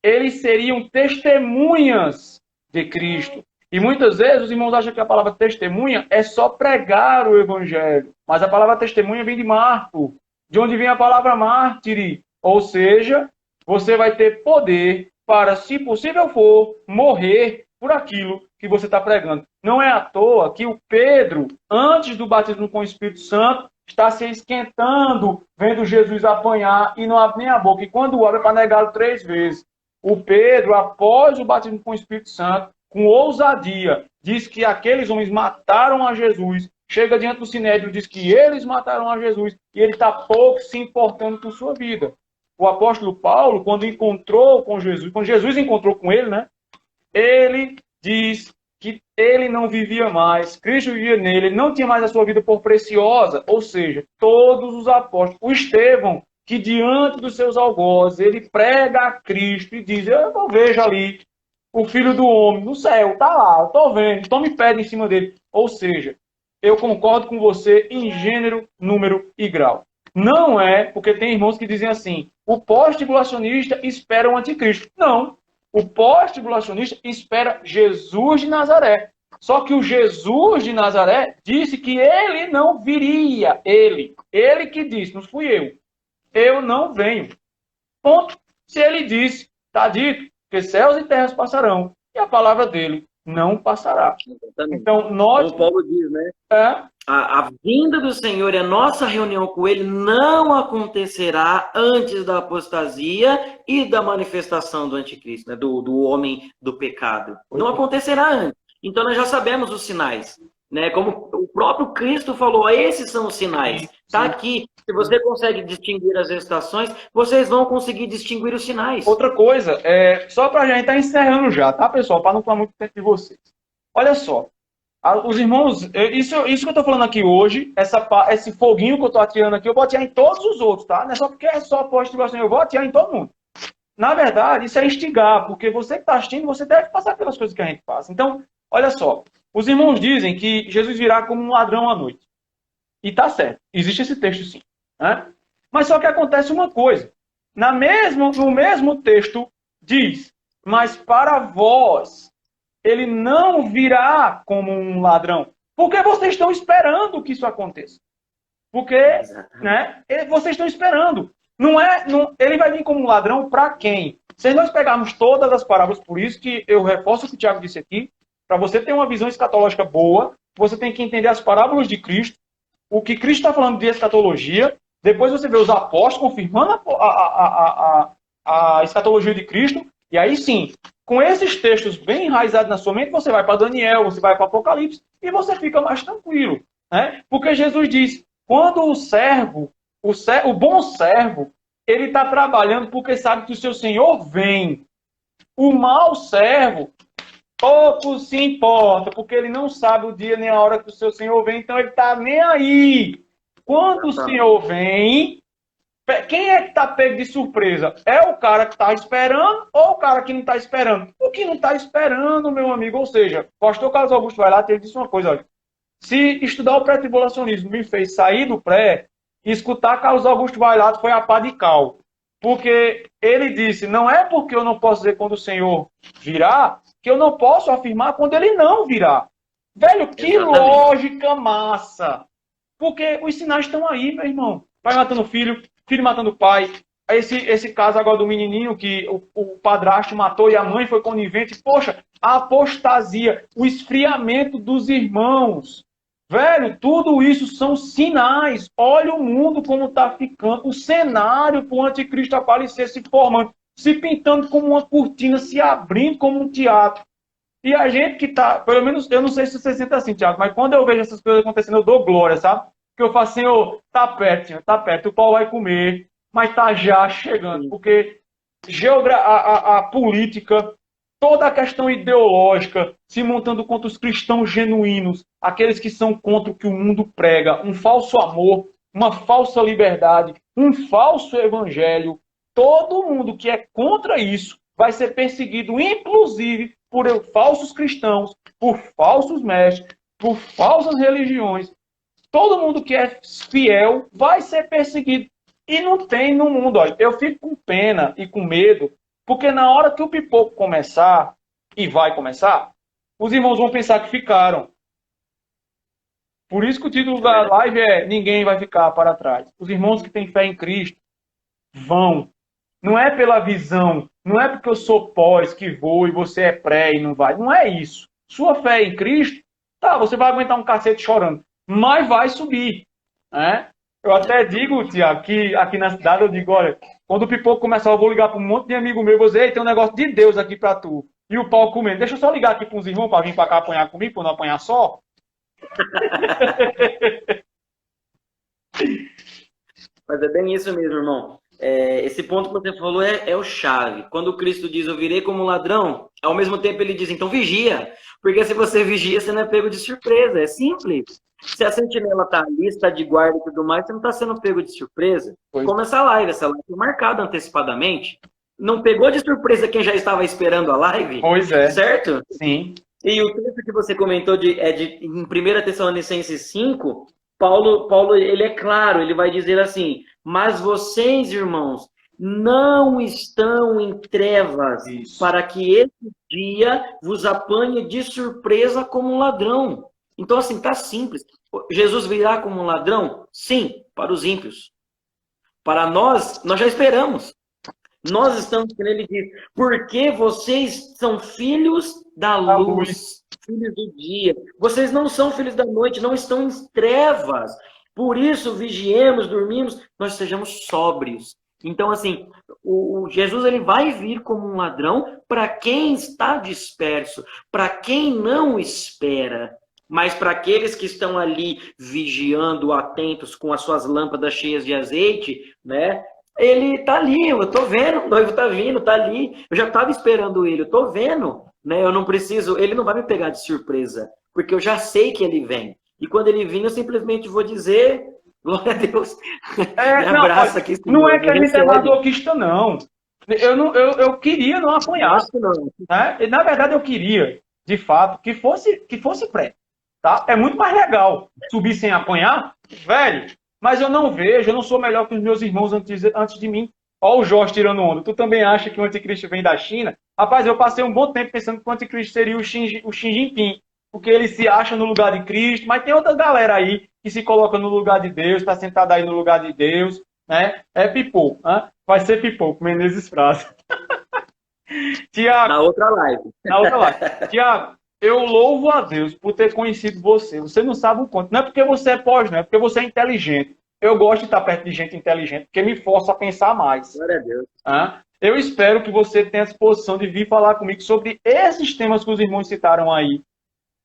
A: eles seriam testemunhas de Cristo. E muitas vezes os irmãos acham que a palavra testemunha é só pregar o evangelho. Mas a palavra testemunha vem de Marco, de onde vem a palavra mártire. Ou seja, você vai ter poder para, se possível for, morrer por aquilo que você está pregando. Não é à toa que o Pedro, antes do batismo com o Espírito Santo, está se esquentando, vendo Jesus apanhar e não abre nem a boca. E quando abre, é para negá-lo 3 vezes. O Pedro, após o batismo com o Espírito Santo, com ousadia, diz que aqueles homens mataram a Jesus, chega diante do Sinédrio, diz que eles mataram a Jesus, e ele está pouco se importando com sua vida. O apóstolo Paulo, quando encontrou com Jesus, quando Jesus encontrou com ele, né, ele diz que ele não vivia mais, Cristo vivia nele, ele não tinha mais a sua vida por preciosa, ou seja, todos os apóstolos, o Estevão, que diante dos seus algozes, ele prega a Cristo e diz, eu vejo ali o Filho do Homem no céu, tá lá, eu tô vendo, tome pedra em cima dele. Ou seja, eu concordo com você em gênero, número e grau. Não é, porque tem irmãos que dizem assim, o pós-tribulacionista espera o anticristo. Não, o pós-tribulacionista espera Jesus de Nazaré. Só que o Jesus de Nazaré disse que ele não viria. Ele que disse, não fui eu não venho. Ponto. Se ele disse, está dito, que céus e terras passarão, e a palavra dele não passará.
B: Exatamente.
A: Então, nós...
B: Como Paulo diz, né? A vinda do Senhor e a nossa reunião com ele não acontecerá antes da apostasia e da manifestação do anticristo, né? do homem do pecado. Não acontecerá antes. Então, nós já sabemos os sinais. Né? Como o próprio Cristo falou, esses são os sinais. Está aqui. Se você consegue distinguir as estações, vocês vão conseguir distinguir os sinais.
A: Outra coisa, só para a gente estar encerrando já, tá, pessoal? Para não falar muito tempo de vocês. Olha só, os irmãos, isso que eu estou falando aqui hoje, esse foguinho que eu estou atirando aqui, eu vou atirar em todos os outros, tá? Não é só porque é só pós-tribulação, eu vou atirar em todo mundo. Na verdade, isso é instigar, porque você que está assistindo, você deve passar pelas coisas que a gente passa. Então, olha só, os irmãos dizem que Jesus virá como um ladrão à noite. E tá certo, existe esse texto sim. Né? Mas só que acontece uma coisa. No mesmo texto diz, mas para vós ele não virá como um ladrão. Porque vocês estão esperando que isso aconteça. Porque, né, vocês estão esperando. Ele vai vir como um ladrão para quem? Se nós pegarmos todas as parábolas, por isso que eu reforço o que o Tiago disse aqui, para você ter uma visão escatológica boa, você tem que entender as parábolas de Cristo, o que Cristo está falando de escatologia, depois você vê os apóstolos confirmando a escatologia de Cristo, e aí sim, com esses textos bem enraizados na sua mente, você vai para Daniel, você vai para Apocalipse, e você fica mais tranquilo. Né? Porque Jesus diz, quando o bom servo, ele está trabalhando porque sabe que o seu Senhor vem. O mau servo, pouco se importa, porque ele não sabe o dia nem a hora que o seu Senhor vem, então ele está nem aí. Quando o Senhor vem, quem é que está pego de surpresa? É o cara que está esperando ou o cara que não está esperando? O que não está esperando, meu amigo. Ou seja, o pastor Carlos Augusto vai lá e ele disse uma coisa, olha, se estudar o pré-tribulacionismo me fez sair do pré, escutar Carlos Augusto Vailato foi a pá de cal. Porque ele disse, não é porque eu não posso dizer quando o Senhor virá, que eu não posso afirmar quando ele não virá. Velho, que lógica massa! Porque os sinais estão aí, meu irmão. Pai matando filho, filho matando pai. Esse caso agora do menininho que o padrasto matou e a mãe foi conivente. Poxa, a apostasia, o esfriamento dos irmãos. Velho, tudo isso são sinais. Olha o mundo como está ficando. O cenário para o anticristo aparecer se formando, se pintando como uma cortina, se abrindo como um teatro. E a gente que está, pelo menos, eu não sei se você sente assim, Tiago, mas quando eu vejo essas coisas acontecendo, eu dou glória, sabe? Porque eu falo assim, ô, tá perto, o pau vai comer, mas tá já chegando. Porque a política, toda a questão ideológica se montando contra os cristãos genuínos, aqueles que são contra o que o mundo prega, um falso amor, uma falsa liberdade, um falso evangelho. Todo mundo que é contra isso vai ser perseguido, inclusive por falsos cristãos, por falsos mestres, por falsas religiões. Todo mundo que é fiel vai ser perseguido. E não tem no mundo. Olha, eu fico com pena e com medo, porque na hora que o pipoco começar, e vai começar, os irmãos vão pensar que ficaram. Por isso que o título da live é Ninguém vai ficar para trás. Os irmãos que têm fé em Cristo vão. Não é pela visão, não é porque eu sou pós que vou e você é pré e não vai. Não é isso. Sua fé em Cristo, tá, você vai aguentar um cacete chorando, mas vai subir. Né? Eu até digo, Tiago, que aqui na cidade eu digo, olha, quando o pipoco começar, eu vou ligar para um monte de amigo meu e vou dizer, ei, tem um negócio de Deus aqui para tu. E o pau comendo. Deixa eu só ligar aqui para uns irmãos para vir para cá apanhar comigo, para não apanhar só.
B: Mas é bem isso mesmo, irmão. Esse ponto que você falou é o chave. Quando Cristo diz, eu virei como um ladrão, ao mesmo tempo ele diz, então vigia. Porque se você vigia, você não é pego de surpresa. É simples. Se a sentinela está ali, está de guarda e tudo mais, você não está sendo pego de surpresa. Como essa live foi marcada antecipadamente. Não pegou de surpresa quem já estava esperando a live?
A: Pois é.
B: Certo?
A: Sim.
B: E o texto que você comentou em 1 Tessalonicenses 5, Paulo, ele é claro, ele vai dizer assim, mas vocês, irmãos, não estão em trevas para que esse dia vos apanhe de surpresa como um ladrão. Então, assim, tá simples. Jesus virá como um ladrão? Sim, para os ímpios. Para nós já esperamos. Nós estamos, como ele diz, porque vocês são filhos da luz, filhos do dia. Vocês não são filhos da noite, não estão em trevas. Por isso, vigiemos, dormimos, nós sejamos sóbrios. Então, assim, o Jesus ele vai vir como um ladrão para quem está disperso, para quem não espera. Mas para aqueles que estão ali vigiando, atentos, com as suas lâmpadas cheias de azeite, né? Ele tá ali, eu tô vendo, o noivo tá vindo, tá ali. Eu já estava esperando ele, eu tô vendo, né? Eu não preciso, ele não vai me pegar de surpresa, porque eu já sei que ele vem. E quando ele vir, eu simplesmente vou dizer, glória a Deus. Me abraça aqui.
A: Não é que a gente é masoquista, não. Eu queria não apanhar. Não. Né? Na verdade, eu queria, de fato, que fosse pré. Tá? É muito mais legal subir sem apanhar, velho. Mas eu não vejo, eu não sou melhor que os meus irmãos antes de mim. Ó o Jorge tirando onda. Tu também acha que o anticristo vem da China? Rapaz, eu passei um bom tempo pensando que o anticristo seria o Xi Jinping, porque ele se acha no lugar de Cristo, mas tem outra galera aí que se coloca no lugar de Deus, está sentada aí no lugar de Deus, né? É pipoco, né? Vai ser pipoco, Menezes Praça. Tiago,
B: Na outra live.
A: na outra live. Tiago, eu louvo a Deus por ter conhecido você. Você não sabe o quanto. Não é porque você é pós, não é porque você é inteligente. Eu gosto de estar perto de gente inteligente, porque me força a pensar mais.
B: Glória a Deus.
A: Eu espero que você tenha a disposição de vir falar comigo sobre esses temas que os irmãos citaram aí.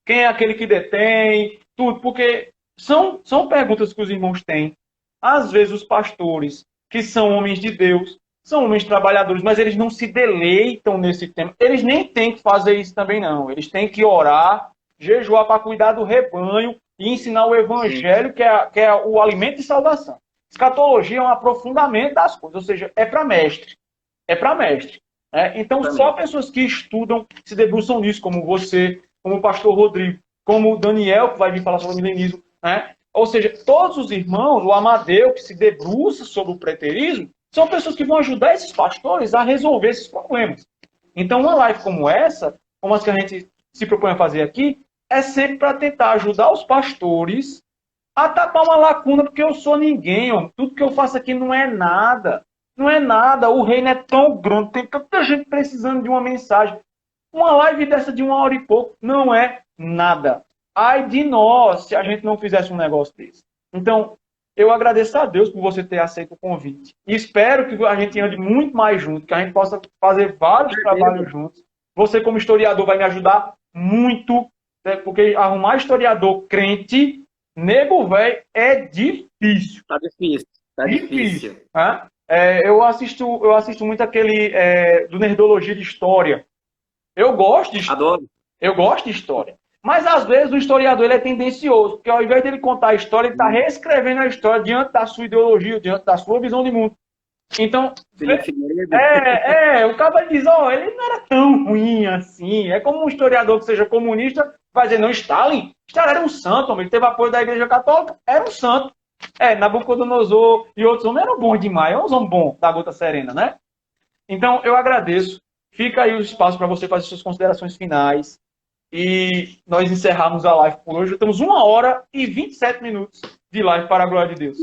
A: Quem é aquele que detém, tudo, porque são perguntas que os irmãos têm. Às vezes os pastores, que são homens de Deus, são homens trabalhadores, mas eles não se deleitam nesse tema. Eles nem têm que fazer isso também, não. Eles têm que orar, jejuar para cuidar do rebanho e ensinar o evangelho, que é o alimento de salvação. Escatologia é um aprofundamento das coisas, ou seja, é para mestre. É para mestre. Então, só pessoas que estudam se debruçam nisso, como você, como o pastor Rodrigo, como o Daniel, que vai vir falar sobre o milenismo. Ou seja, todos os irmãos, o Amadeu, que se debruça sobre o preterismo, são pessoas que vão ajudar esses pastores a resolver esses problemas. Então, uma live como essa, como as que a gente se propõe a fazer aqui, é sempre para tentar ajudar os pastores a tapar uma lacuna, porque eu sou ninguém, ó. Tudo que eu faço aqui não é nada. Não é nada, o reino é tão grande, tem tanta gente precisando de uma mensagem. Uma live dessa de 1 hora e pouco não é nada. Ai de nós, se a gente não fizesse um negócio desse. Então, eu agradeço a Deus por você ter aceito o convite. E espero que a gente ande muito mais junto, que a gente possa fazer vários trabalhos juntos. Você, como historiador, vai me ajudar muito, porque arrumar historiador crente, nego velho, é difícil.
B: Tá difícil. Tá difícil.
A: Eu assisto muito aquele do Nerdologia de História. Eu gosto de história.
B: Adoro.
A: Eu gosto de história. Mas, às vezes, o historiador ele é tendencioso, porque ao invés dele contar a história, ele está reescrevendo a história diante da sua ideologia, diante da sua visão de mundo. Então, o cara diz, ele não era tão ruim assim. É como um historiador que seja comunista vai dizer, não, Stalin era um santo, homem. Ele teve apoio da Igreja Católica, era um santo. Nabucodonosor e outros homens eram bons demais, eram uns homens bons da gota serena, né? Então, eu agradeço. Fica aí o espaço para você fazer suas considerações finais. E nós encerramos a live por hoje. Estamos 1 hora e 27 minutos de live para a glória de Deus.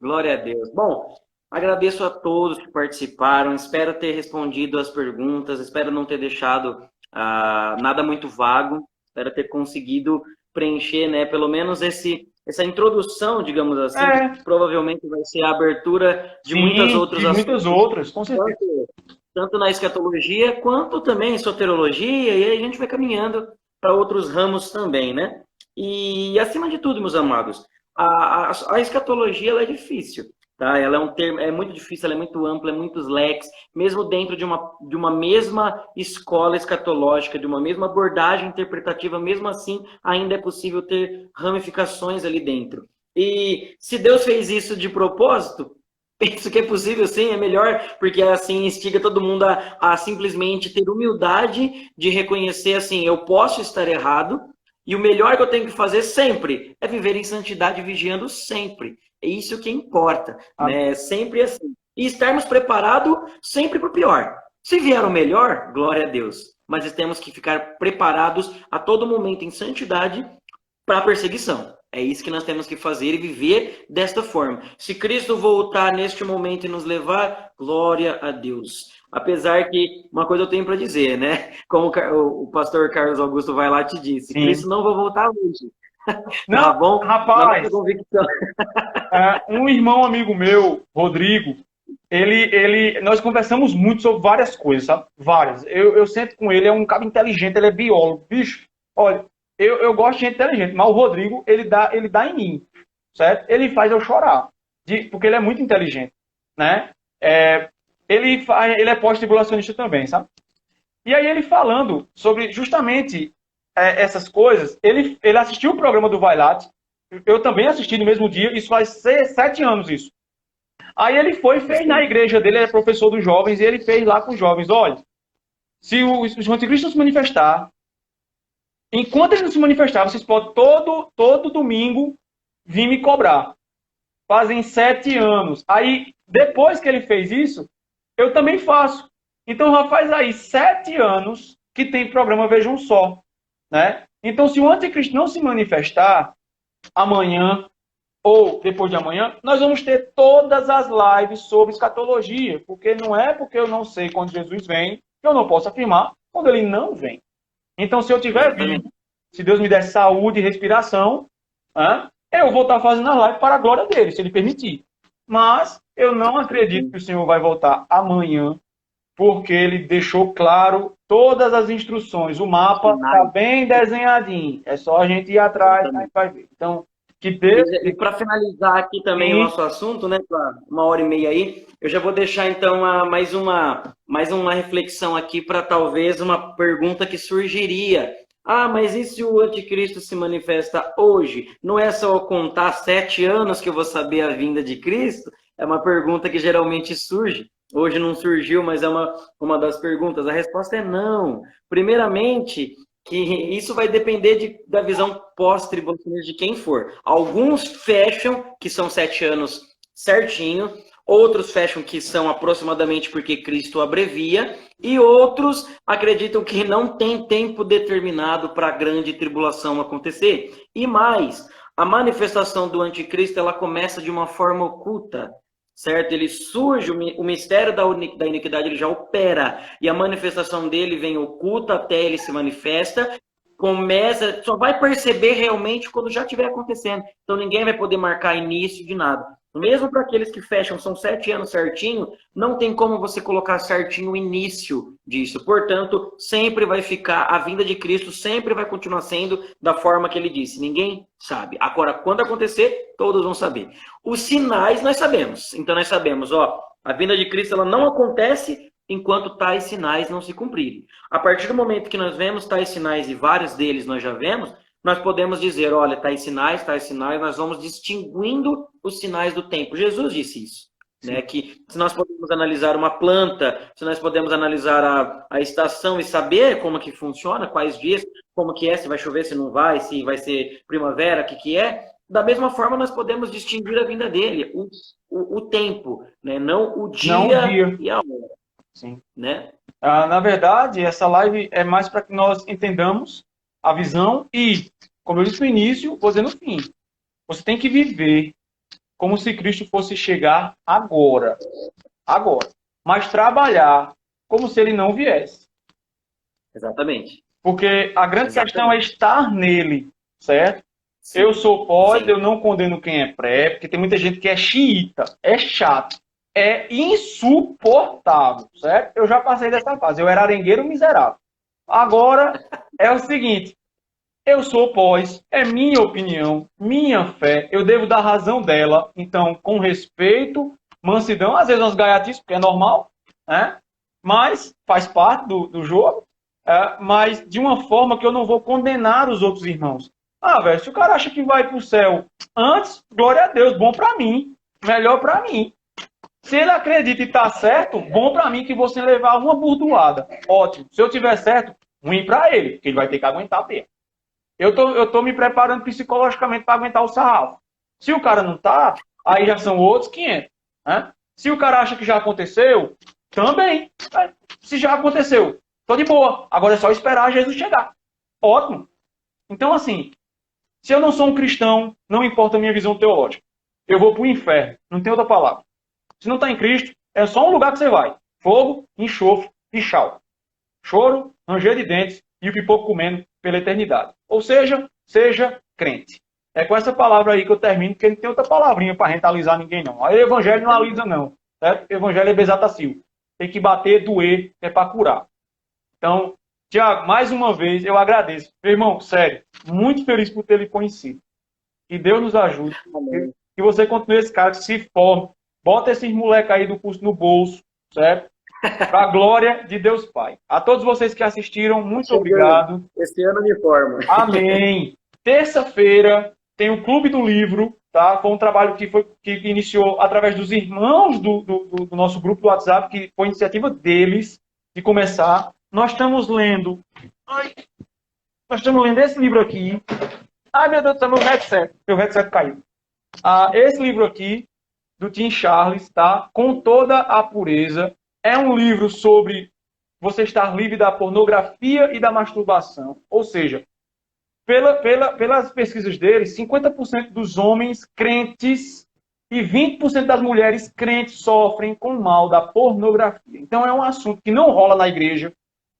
B: Glória a Deus. Bom, agradeço a todos que participaram. Espero ter respondido as perguntas. Espero não ter deixado nada muito vago. Espero ter conseguido preencher, né, pelo menos essa introdução, digamos assim, que provavelmente vai ser a abertura de muitas outras
A: assuntos. Muitas outras, com certeza.
B: Tanto na escatologia, quanto também em soterologia, e aí a gente vai caminhando para outros ramos também, né? E, acima de tudo, meus amados, a escatologia ela é difícil, tá? Ela é um termo, é muito difícil, ela é muito ampla, é muitos leques, mesmo dentro de uma mesma escola escatológica, de uma mesma abordagem interpretativa, mesmo assim, ainda é possível ter ramificações ali dentro. E se Deus fez isso de propósito, penso que é possível, sim, é melhor, porque assim instiga todo mundo a simplesmente ter humildade de reconhecer assim, eu posso estar errado, e o melhor que eu tenho que fazer sempre é viver em santidade, vigiando sempre. É isso que importa, né? Sempre assim. E estarmos preparados sempre para o pior. Se vier o melhor, glória a Deus. Mas temos que ficar preparados a todo momento em santidade para a perseguição. É isso que nós temos que fazer e viver desta forma. Se Cristo voltar neste momento e nos levar, glória a Deus. Apesar que, uma coisa eu tenho para dizer, né? Como o pastor Carlos Augusto vai lá te disse, sim, Cristo não vai voltar hoje.
A: Não, tá bom? Rapaz, um irmão amigo meu, Rodrigo, nós conversamos muito sobre várias coisas, sabe? Várias. Eu sento com ele, é um cara inteligente, ele é biólogo. Bicho, olha, eu gosto de gente inteligente, mas o Rodrigo, ele dá em mim, certo? Ele faz eu chorar, porque ele é muito inteligente, né? Ele é pós-tribulacionista também, sabe? E aí ele falando sobre justamente essas coisas, ele assistiu o programa do Vailate, eu também assisti no mesmo dia, isso faz 7 anos isso. Aí ele fez na igreja dele, ele é professor dos jovens, e ele fez lá com os jovens, olha, se o anticristo se manifestar, enquanto ele não se manifestar, vocês podem todo domingo vir me cobrar. fazem 7 anos. Aí, depois que ele fez isso, eu também faço. Então, já faz aí 7 anos que tem programa Veja um Só, né? Então, se o anticristo não se manifestar amanhã ou depois de amanhã, nós vamos ter todas as lives sobre escatologia, porque não é porque eu não sei quando Jesus vem que eu não posso afirmar quando ele não vem. Então, se eu tiver vivo, se Deus me der saúde e respiração, eu vou estar fazendo a live para a glória dele, se ele permitir. Mas eu não acredito que o Senhor vai voltar amanhã, porque ele deixou claro todas as instruções. O mapa está bem desenhadinho. É só a gente ir atrás, a gente vai ver. Então, que Deus...
B: E para finalizar aqui também o nosso assunto, né, 1h30 aí, eu já vou deixar então mais uma reflexão aqui para talvez uma pergunta que surgiria. Ah, mas e se o anticristo se manifesta hoje? Não é só contar 7 anos que eu vou saber a vinda de Cristo? É uma pergunta que geralmente surge. Hoje não surgiu, mas é uma das perguntas. A resposta é não. Primeiramente, que isso vai depender da visão pós-tribulacionista de quem for. Alguns fecham que são 7 anos certinho, outros fecham que são aproximadamente porque Cristo abrevia, e outros acreditam que não tem tempo determinado para a grande tribulação acontecer. E mais, a manifestação do anticristo ela começa de uma forma oculta. Certo? Ele surge, o mistério da iniquidade ele já opera, e a manifestação dele vem oculta até ele se manifesta, só vai perceber realmente quando já estiver acontecendo. Então ninguém vai poder marcar início de nada. Mesmo para aqueles que fecham, são 7 anos certinho, não tem como você colocar certinho o início disso. Portanto, sempre vai ficar, a vinda de Cristo sempre vai continuar sendo da forma que ele disse. Ninguém sabe. Agora, quando acontecer, todos vão saber. Os sinais nós sabemos. Então nós sabemos, a vinda de Cristo ela não acontece enquanto tais sinais não se cumprirem. A partir do momento que nós vemos tais sinais, e vários deles nós já vemos, nós podemos dizer, olha, tais sinais, nós vamos distinguindo os sinais do tempo. Jesus disse isso, né? Que se nós podemos analisar uma planta, se nós podemos analisar a estação e saber como que funciona, quais dias, como que é, se vai chover, se não vai, se vai ser primavera, o que é, da mesma forma nós podemos distinguir a vinda dele, o tempo, né? Não o dia e a hora.
A: Sim.
B: Né?
A: Na verdade, essa live é mais para que nós entendamos a visão e, como eu disse no início, vou dizer no fim. Você tem que viver como se Cristo fosse chegar agora. Agora. Mas trabalhar como se ele não viesse.
B: Exatamente.
A: Porque a grande questão é estar nele, certo? Sim. Eu sou pós, eu não condeno quem é pré, porque tem muita gente que é xiita, é chato, é insuportável, certo? Eu já passei dessa fase, eu era arengueiro miserável. Agora é o seguinte, eu sou pós, é minha opinião, minha fé, eu devo dar razão dela, então, com respeito, mansidão, às vezes umas gaiatices, porque é normal, né? Mas faz parte do jogo, mas de uma forma que eu não vou condenar os outros irmãos. Velho, se o cara acha que vai pro céu antes, glória a Deus, bom pra mim, melhor pra mim. Se ele acredita e tá certo, bom pra mim que você levar uma burdoada. Ótimo. Se eu tiver certo, ruim pra ele, porque ele vai ter que aguentar bem. Eu tô me preparando psicologicamente para aguentar o sarrafo. Se o cara não tá, aí já são outros 500. Né? Se o cara acha que já aconteceu, também. Se já aconteceu, tô de boa. Agora é só esperar Jesus chegar. Ótimo. Então, assim, se eu não sou um cristão, não importa a minha visão teológica. Eu vou pro inferno. Não tem outra palavra. Se não está em Cristo, é só um lugar que você vai. Fogo, enxofre e chau. Choro, ranger de dentes e o pipoco comendo pela eternidade. Ou seja, seja crente. É com essa palavra aí que eu termino, porque não tem outra palavrinha para rentalizar ninguém, não. Aí o evangelho não alisa, não. Certo? O evangelho é besatacil. Tem que bater, doer, é para curar. Então, Tiago, mais uma vez, eu agradeço. Meu irmão, sério, muito feliz por ter lhe conhecido. Que Deus nos ajude. Que você continue esse cara, que se forme. Bota esses moleques aí do curso no bolso, certo? Para a glória de Deus Pai. A todos vocês que assistiram, muito obrigado.
B: Esse ano me forma.
A: Amém. Terça-feira tem o Clube do Livro, tá? Foi um trabalho que iniciou através dos irmãos do nosso grupo do WhatsApp, que foi iniciativa deles de começar. Nós estamos lendo esse livro aqui. Ai, meu Deus do céu, meu headset caiu. esse livro aqui, do Tim Charles, tá? Com toda a pureza. É um livro sobre você estar livre da pornografia e da masturbação. Ou seja, pelas pesquisas dele, 50% dos homens crentes e 20% das mulheres crentes sofrem com o mal da pornografia. Então é um assunto que não rola na igreja.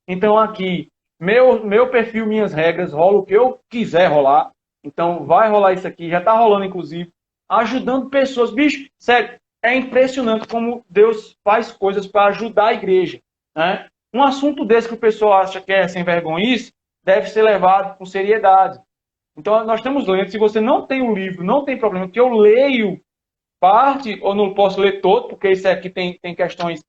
A: Então aqui, meu perfil, minhas regras, rola o que eu quiser rolar. Então vai rolar isso aqui, já está rolando inclusive, ajudando pessoas. Bicho, sério, é impressionante como Deus faz coisas para ajudar a igreja, né? Um assunto desse que o pessoal acha que é sem vergonhice, deve ser levado com seriedade. Então, nós estamos lendo. Se você não tem o livro, não tem problema, que eu leio parte, ou não posso ler todo, porque isso aqui tem questões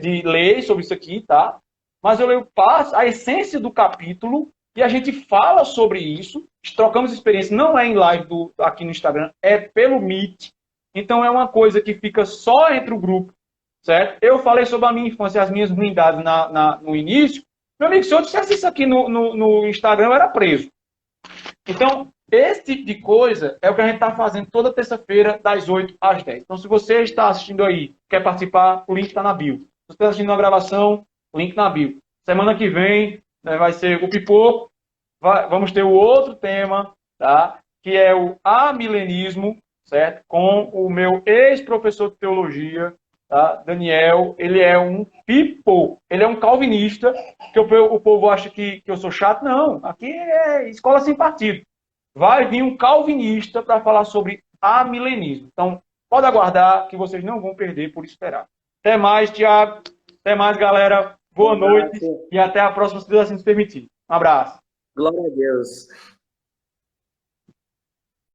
A: de lei sobre isso aqui, tá? Mas eu leio parte, a essência do capítulo, e a gente fala sobre isso, trocamos experiência, não é em live aqui no Instagram, é pelo Meet. Então, é uma coisa que fica só entre o grupo, certo? Eu falei sobre a minha infância, as minhas ruindades no início. Meu amigo, se eu dissesse isso aqui no Instagram, eu era preso. Então, esse tipo de coisa é o que a gente está fazendo toda terça-feira, das 8 às 10. Então, se você está assistindo aí, quer participar, o link está na bio. Se você está assistindo a gravação, o link na bio. Semana que vem, né, vai ser o pipoco. Vamos ter o outro tema, tá? Que é o amilenismo, certo? Com o meu ex-professor de teologia, tá? Daniel. Ele é um pipo, ele é um calvinista, que o povo acha que eu sou chato. Não, aqui é escola sem partido. Vai vir um calvinista para falar sobre amilenismo. Então, pode aguardar que vocês não vão perder por esperar. Até mais, Tiago. Até mais, galera. Boa noite e até a próxima, se Deus assim nos permitir. Um abraço.
B: Glória a Deus.